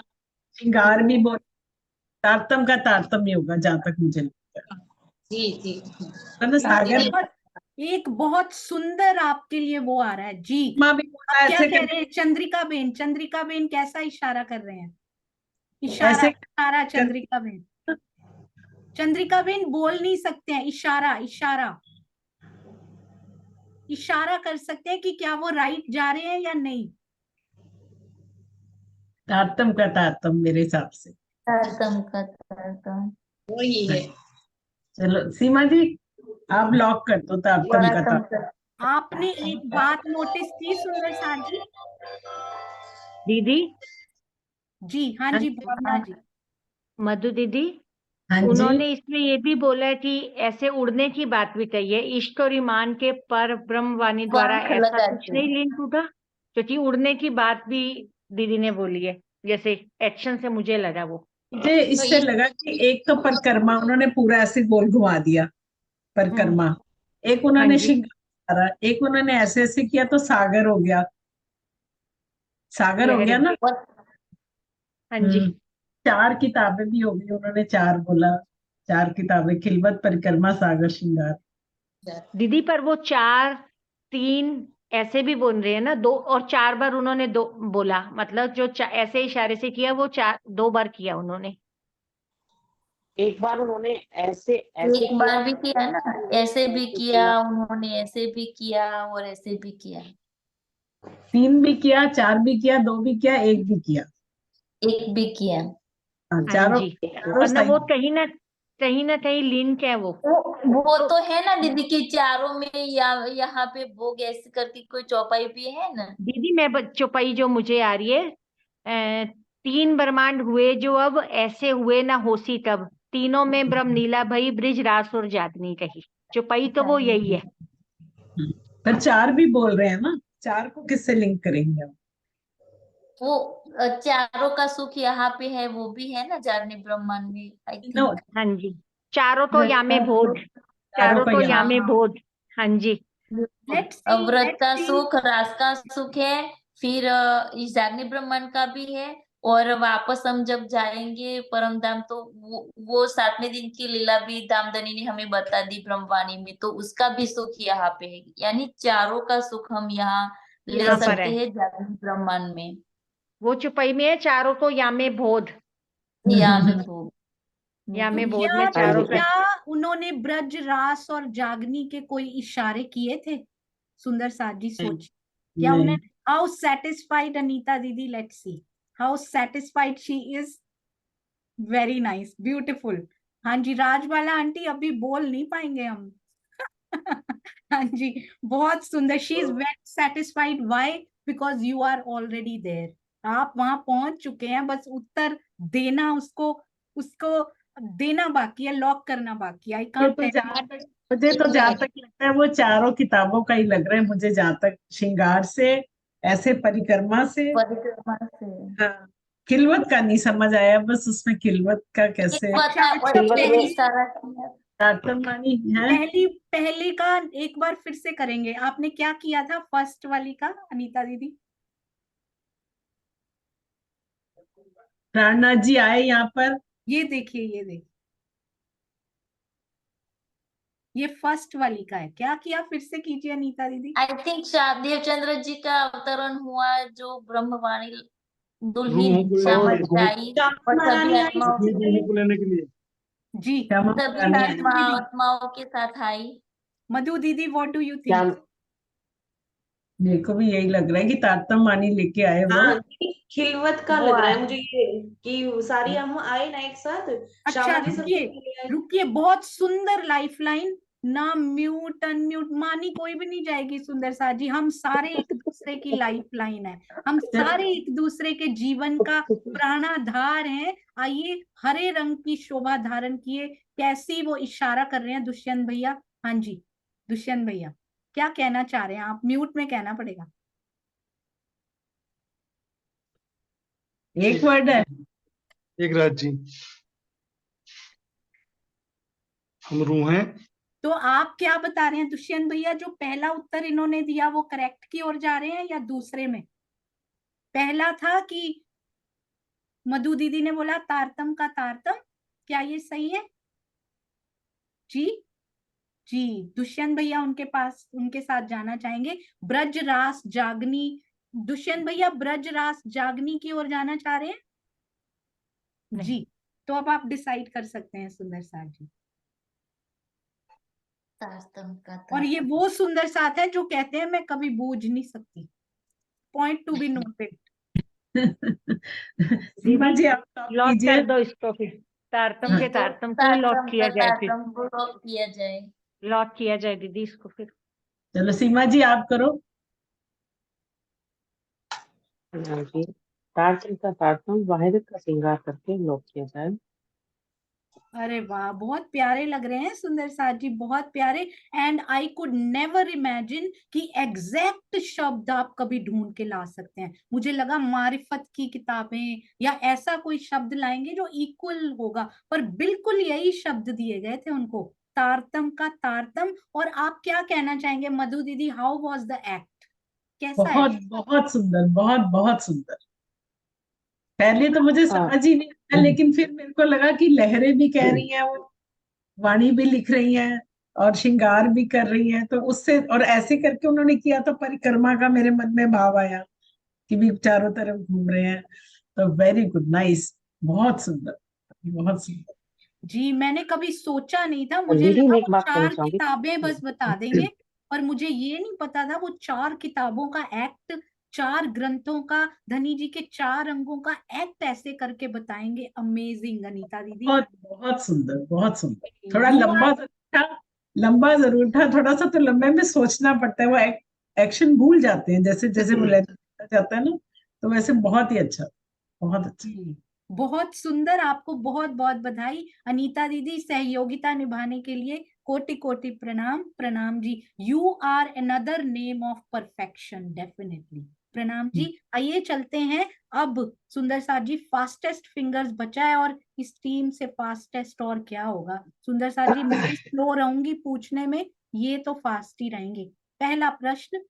श्रृंगार भी बोला, तारतम का तारतम ही होगा जहां तक मुझे लगता जी जी है ना। सागर एक बहुत सुंदर आपके लिए वो आ रहा है जी। भी बोला आप क्या ऐसे कह रहे हैं चंद्रिका बेन? चंद्रिका बेन कैसा इशारा कर रहे हैं? इशारा ऐसे इशारा चंद्रिका बेन, चंद्रिका बेन बोल नहीं सकते हैं, इशारा इशारा इशारा कर सकते हैं कि क्या वो राइट जा रहे हैं या नहीं। तारतम का तारतम मेरे हिसाब से। तारतम का तारतम वही है। चलो सीमा जी आप लॉक कर दो तारतम का तारतम तारतम। का। आपने एक बात नोटिस की सुंदर साथ जी? दीदी, जी हाँ जी भावना जी। मधु दीदी, हाँ जी उन्होंने इसमें ये भी बोला कि ऐसे उड़ने की बात भी कही है, इष्ट और ईमान के पर ब्रह्म वाणी द्वारा वाह, ऐसा लगा कुछ के। नहीं लिंक उठा, क्योंकि उड़ने की बात भी दीदी ने बोली है, जैसे एक्शन से मुझे लगा वो। मुझे इससे लगा कि एक तो परिक्रमा उन्होंने पूरा ऐसे गोल घुमा दिया परिक्रमा, एक हाँ उन्होंने जी, श्रृंगार, एक उन्होंने ऐसे ऐसे किया तो सागर हो गया, सागर हो गया ना। हाँ जी, चार किताबें भी हो गई, उन्होंने चार बोला, चार किताबें, खिलवत परिक्रमा सागर श्रृंगार। दीदी पर वो 4 3 ऐसे भी बोल रहे हैं ना, 2 और 4 बार उन्होंने 2 बोला, मतलब जो ऐसे इशारे से किया वो 2 बार किया उन्होंने। एक बार उन्होंने ऐसे ऐसे एक किया, बार भी किया ना, ऐसे भी ऐसे किया उन्होंने, ऐसे भी किया और ऐसे भी किया। 3 भी किया, 4 भी किया, 2 भी किया, 1 भी किया। एक भी किया। हाँ, हाँ चारों जी, चारों वरना सही। वो कहीं ना कहीं लिंक है वो। वो तो है ना दीदी कि चारों में या यहाँ पे भोग ऐसे करके कोई चौपाई भी है ना। दीदी मैं चौपाई जो मुझे आ रही है, 3 ब्रह्मांड हुए जो अब ऐसे हुए ना होसी तब, तीनों में ब्रह्म नीला भई ब्रिज रास और जातनी कही, चौपाई तो वो यही है। पर 4 भी बोल रहे हैं ना, 4 को किससे लिंक करेंगे हम? वो चारों का सुख यहाँ पे है, वो भी है ना जारने ब्रह्मांड में, आई नो, थिंक। हाँ जी, चारों तो यामे बोध, चारों तो यामे बोध। हाँ जी, लेट्स सी व्रत का सुख, रास का सुख है, फिर इस जागनी ब्रह्मांड का भी है, और वापस हम जब जाएंगे परम धाम तो वो 7वें दिन की लीला भी दामदनी ने हमें बता दी ब्रह्मवाणी में, तो उसका भी सुख यहाँ पे है, यानी चारों का सुख हम यहाँ ले यहाँ पर सकते है, हैं जागनी ब्रह्मांड में। वो चौपाई में है, चारों तो यामे बोध, यहाँ में भोग। यामे तो बोध में क्या चारों का। क्या उन्होंने ब्रज रास और जागनी के कोई इशारे किए थे? सुंदर साथ जी सोच, क्या नहीं। उन्हें, हाउ सेटिस्फाइड अनीता दीदी, let's see how satisfied she is. Very nice, beautiful. हाँ जी राजबाला आंटी अभी बोल नहीं पाएंगे हम। हाँ जी बहुत सुंदर, she is very satisfied, why? Because you are already there, आप वहां पहुंच चुके हैं, बस उत्तर देना, उसको उसको देना बाकी है, लॉक करना बाकी है। आई कांट मुझे तो जहाँ तक लगता है वो चारों किताबों का ही लग रहा है मुझे, जहाँ तक श्रृंगार से, ऐसे परिक्रमा से, परिक्रमा से। हाँ, खिलवत का नहीं समझ आया, बस उसमें खिलवत का कैसे इशारा किया। तारतम वाणी है। पहली का एक बार फिर से करेंगे, आपने क्या किया था फर्स्ट वाली का अनीता दीदी? प्राणनाथ जी आए यहाँ पर, ये देखिए, ये देखिए, ये फर्स्ट वाली का है, क्या किया फिर से कीजिए अनीता दीदी। आई थिंक देवचंद्र जी का अवतरण हुआ, जो ब्रह्मवाणी रूहों दुल्हीन को श्यामा और जी आई, और सभी आत्माओं रूहों को लेने के लिए। जी सभी आत्माओं के साथ आई। मधु दीदी व्हाट डू यू थिंक? मेरे को भी यही लग रहा है कि तारतम वाणी लेके आए वो। हाँ, खिलवत का वो लग रहा है आए। मुझे ये कि सारी हम आए ना एक साथ। अच्छा श्यामा जी सब रुकिए, बहुत सुंदर लाइफ लाइन, ना म्यूट अनम्यूट मानी कोई भी नहीं जाएगी सुंदर साथ जी, हम सारे एक दूसरे की लाइफ लाइन है, हम सारे एक दूसरे के जीवन का प्राणाधार हैं। आइए हरे रंग की शोभा धारण किए, कैसी वो इशारा कर रहे हैं दुष्यंत भैया। हाँ जी दुष्यंत भैया क्या कहना चाह रहे हैं आप? म्यूट में कहना पड़ेगा। एक वर्ड है, एक राज जी, हम रूह हैं। तो आप क्या बता रहे हैं दुष्यंत भैया, जो पहला उत्तर इन्होंने दिया वो करेक्ट की ओर जा रहे हैं या दूसरे में? पहला था कि मधु दीदी ने बोला तारतम का तारतम, क्या ये सही है? जी जी दुष्यंत भैया उनके पास, उनके साथ जाना चाहेंगे। ब्रज रास जागनी, दुष्यंत भैया ब्रज रास जागनी की ओर जाना चाह रहे हैं? जी, तो अब आप डिसाइड कर सकते हैं सुंदर साथ जी। तारतम का और ये वो सुंदर साथ है जो कहते हैं मैं कभी बूझ नहीं सकती। Point to be noted. Seema दीदी जी आप stop लॉक कीजिए। कर दो इसको फिर, तारतम के तो तारतम को ही लॉक तारतम किया के जाए, फिर तारतम को लॉक किया जाए। लॉक किया जाए दीदी इसको फिर। चलो सीमा जी आप करो। हाँ जी, तारतम का तारतम वाहिदत का श्रृंगार करके लॉक किया जाए। अरे वाह, बहुत प्यारे लग रहे हैं सुंदर साथ जी, बहुत प्यारे। And I could never imagine कि एग्जैक्ट शब्द आप कभी ढूंढ के ला सकते हैं। मुझे लगा मारिफत की किताबें या ऐसा कोई शब्द लाएंगे जो इक्वल होगा, पर बिल्कुल यही शब्द दिए गए थे उनको, तारतम का तारतम। और आप क्या कहना चाहेंगे मधु दीदी, हाउ वाज द एक्ट, कैसा है? बहुत बहुत सुंदर, बहुत बहुत सुंदर। पहले तो मुझे हाँ समझ ही नहीं आया, लेकिन फिर मेरे को लगा कि लहरें भी कह रही हैं, वो वाणी भी लिख रही हैं और श्रृंगार भी कर रही हैं, तो उससे और ऐसे करके उन्होंने किया तो परिक्रमा का मेरे मन में भाव आया कि भी चारों तरफ घूम रहे हैं। तो वेरी गुड, नाइस, बहुत सुंदर, बहुत सुंदर। जी, मैंने कभी सोचा नहीं था, मुझे दीदी लगा मैं एक वो बात कहना 4 चाहूंगी। किताबें बस बता देंगे, पर मुझे ये नहीं पता था वो 4 किताबों का एक्ट, 4 ग्रंथों का, धनी जी के 4 अंगों का एक्ट ऐसे करके बताएंगे। अमेजिंग अनीता दीदी। बहुत बहुत सुंदर, बहुत सुंदर। थोड़ा यू लंबा आर, जरूर था, लंबा जरूर था थोड़ा सा, तो लंबे में सोचना पड़ता है, वो एक्शन भूल जाते हैं जैसे जैसे वो लेता जाता है ना, तो वैसे बहुत ही अच्छा, बहुत अच्छा। बहुत सुंदर। आपको बहुत बहुत बधाई अनीता दीदी, सहयोगिता निभाने के लिए कोटि कोटि प्रणाम। प्रणाम जी, you are another name of perfection, definitely. प्रणाम जी। आइए चलते हैं अब। सुंदर साथ जी, फास्टेस्ट फिंगर्स बचा है, और इस टीम से फास्टेस्ट और क्या होगा? सुंदर साथ जी, मैं स्लो रहूंगी पूछने में, ये तो फास्ट ही रहेंगे। पहला प्रश्न,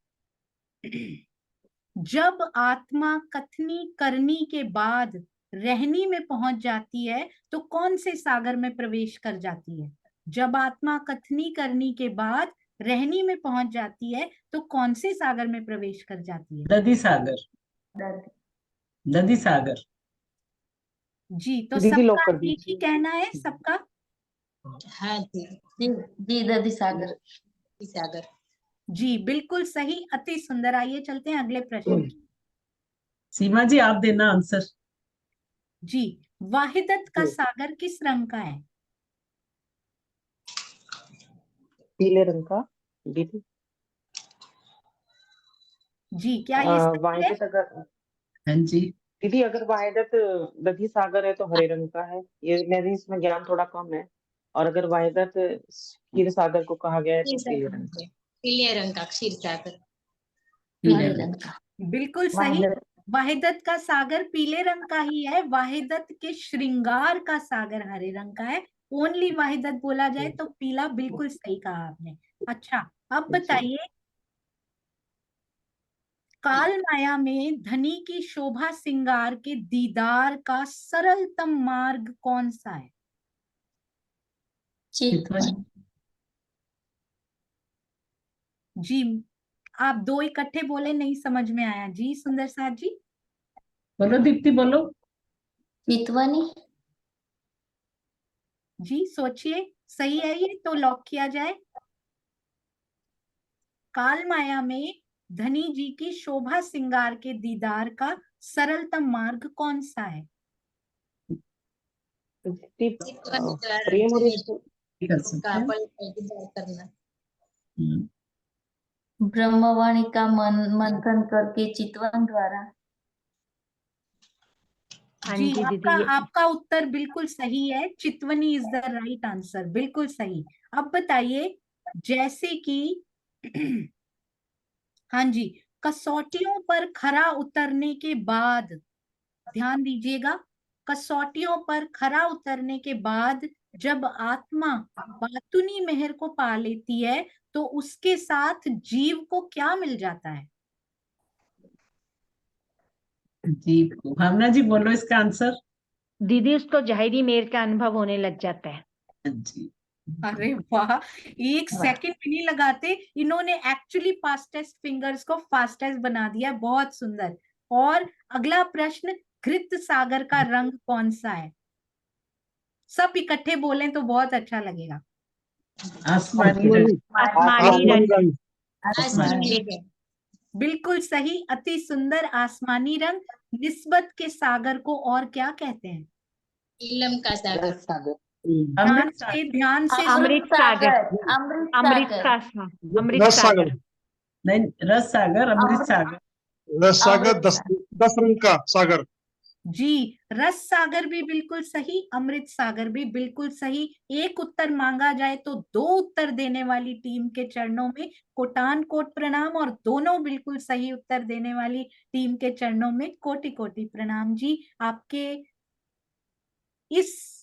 जब आत्मा कथनी करनी के बाद रहनी में पहुंच जाती है तो कौन से सागर में प्रवेश कर जाती है? जब आत्मा कथनी करनी के बाद रहनी में पहुंच जाती है तो कौन से सागर में प्रवेश कर जाती है? दधी सागर, दधी सागर। जी, तो दीदी लॉक सबका कर एक ही दीजिए। कहना है सबका? हाँ जी, जी दधी सागर। सागर। जी, बिल्कुल सही, अति सुंदर। आइए चलते हैं अगले प्रश्न की। सीमा जी आप देना आंसर। जी, वाहिदत का सागर किस रंग का है? पीले रंग का दीदी। जी, क्या ये सही है? वाहिदत अगर हाँ जी, दीदी अगर वाहिदत दधी सागर है तो हरे रंग का है, ये मेरे इसमें ज्ञान थोड़ा कम है। और अगर वाहिदत क्षीर सागर को कहा गया है तो पीले रंग का। पीले रंग का क्षीर सागर। हरे रंग का। बिल्कुल सही। वाहिदत का सागर पीले रंग का ही है, वाहिदत के श्रृंगार का सागर हरे रंग का है। ओनली वाहिदत बोला जाए तो पीला, बिल्कुल सही कहा आपने। अच्छा, अब बताइए, काल माया में धनी की शोभा श्रृंगार के दीदार का सरलतम मार्ग कौन सा है? जी, आप 2 इकट्ठे बोले, नहीं समझ में आया। जी सुंदर साथ जी। बोलो दीप्ति बोलो। चितवनी। जी सोचिए, सही है ये तो लॉक किया जाए। काल माया में धनी जी की शोभा श्रृंगार के दीदार का सरलतम मार्ग कौन सा है? प्रेम और करना। ब्रह्मवाणी का मंथन करके चितवन द्वारा। जी, आपका उत्तर बिल्कुल सही है, चितवनी इज द राइट आंसर, बिल्कुल सही। अब बताइए, जैसे कि हाँ जी, कसौटियों पर खरा उतरने के बाद, ध्यान दीजिएगा, कसौटियों पर खरा उतरने के बाद जब आत्मा बातुनी मेहर को पा लेती है तो उसके साथ जीव को क्या मिल जाता है? जी भावना जी बोलो इसका आंसर। दीदी उसको जाहिरी मेहर का अनुभव होने लग जाता है। जी, अरे वाह, 1 सेकंड भी नहीं लगाते, इन्होंने एक्चुअली फास्टेस्ट फिंगर्स को फास्टेस्ट बना दिया, बहुत सुंदर। और अगला प्रश्न, घृत सागर का रंग कौन सा है? सब इकट्ठे बोलें तो बहुत अच्छा लगेगा। आसमानी रंग। आसमानी रंग। आसमानी रंग। बिल्कुल सही, अति सुंदर आसमानी रंग। निस्बत के सागर को और क्या कहते हैं? इलम का सागर। ध्यान से, ध्यान से अमृत सागर। अमृत का अमृत रस सागर। सागर। नहीं, रस सागर, अमृत सागर। रस सागर 10 रंग का सागर। जी, रस सागर भी बिल्कुल सही, अमृत सागर भी बिल्कुल सही। एक उत्तर मांगा जाए तो 2 उत्तर देने वाली टीम के चरणों में कोटान कोट प्रणाम, और दोनों बिल्कुल सही उत्तर देने वाली टीम के चरणों में कोटि कोटि प्रणाम। जी, आपके इस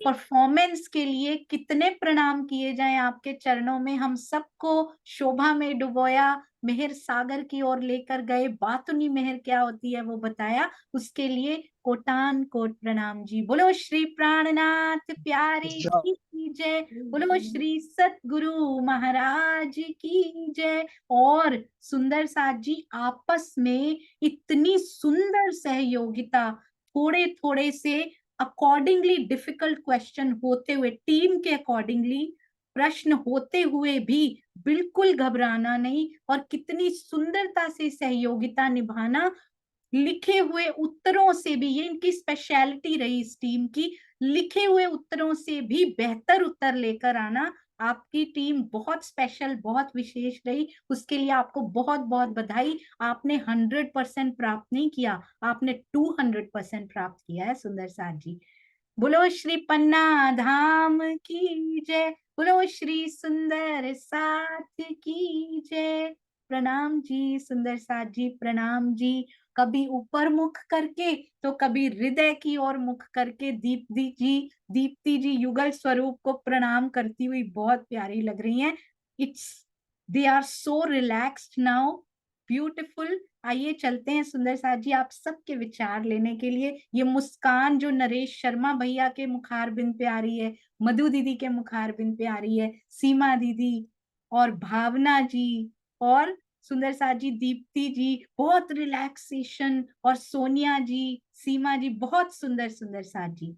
परफॉर्मेंस के लिए कितने प्रणाम किए जाएं आपके चरणों में। हम सबको शोभा में डुबोया, मेहर सागर की ओर लेकर गए, बातुनी मेहर क्या होती है वो बताया, उसके लिए कोटान कोट प्रणाम। जी, बोलो श्री प्राणनाथ प्यारे की जय, बोलो श्री सतगुरु महाराज की जय। और सुंदर साथ जी, आपस में इतनी सुंदर सहयोगिता, थोड़े थोड़े से अकॉर्डिंगली डिफिकल्ट क्वेश्चन होते हुए, टीम के अकॉर्डिंगली प्रश्न होते हुए भी बिल्कुल घबराना नहीं, और कितनी सुंदरता से सहयोगिता निभाना। लिखे हुए उत्तरों से भी, ये इनकी स्पेशलिटी रही इस टीम की, लिखे हुए उत्तरों से भी बेहतर उत्तर लेकर आना। आपकी टीम बहुत स्पेशल, बहुत विशेष रही, उसके लिए आपको बहुत बहुत बधाई। आपने 100% प्राप्त नहीं किया, आपने 200% प्राप्त किया है सुंदर साथ जी। बोलो श्री पन्ना धाम की जय, बोलो श्री सुंदर साथ की जय। प्रणाम जी सुंदर साथ जी, प्रणाम जी। कभी ऊपर मुख करके तो कभी हृदय की ओर मुख करके दीप्ति जी युगल स्वरूप को प्रणाम करती हुई बहुत प्यारी लग रही हैं। They are so relaxed now, beautiful. आइए चलते हैं सुंदर साथ जी आप सबके विचार लेने के लिए। ये मुस्कान जो नरेश शर्मा भैया के मुखारबिंद पे आ रही है, मधु दीदी के मुखारबिंद पे आ रही है, सीमा दीदी और भावना जी और सुंदर साथ जी, दीप्ति जी, बहुत रिलैक्सेशन, और सोनिया जी, सीमा जी, बहुत सुंदर सुंदर साथ जी।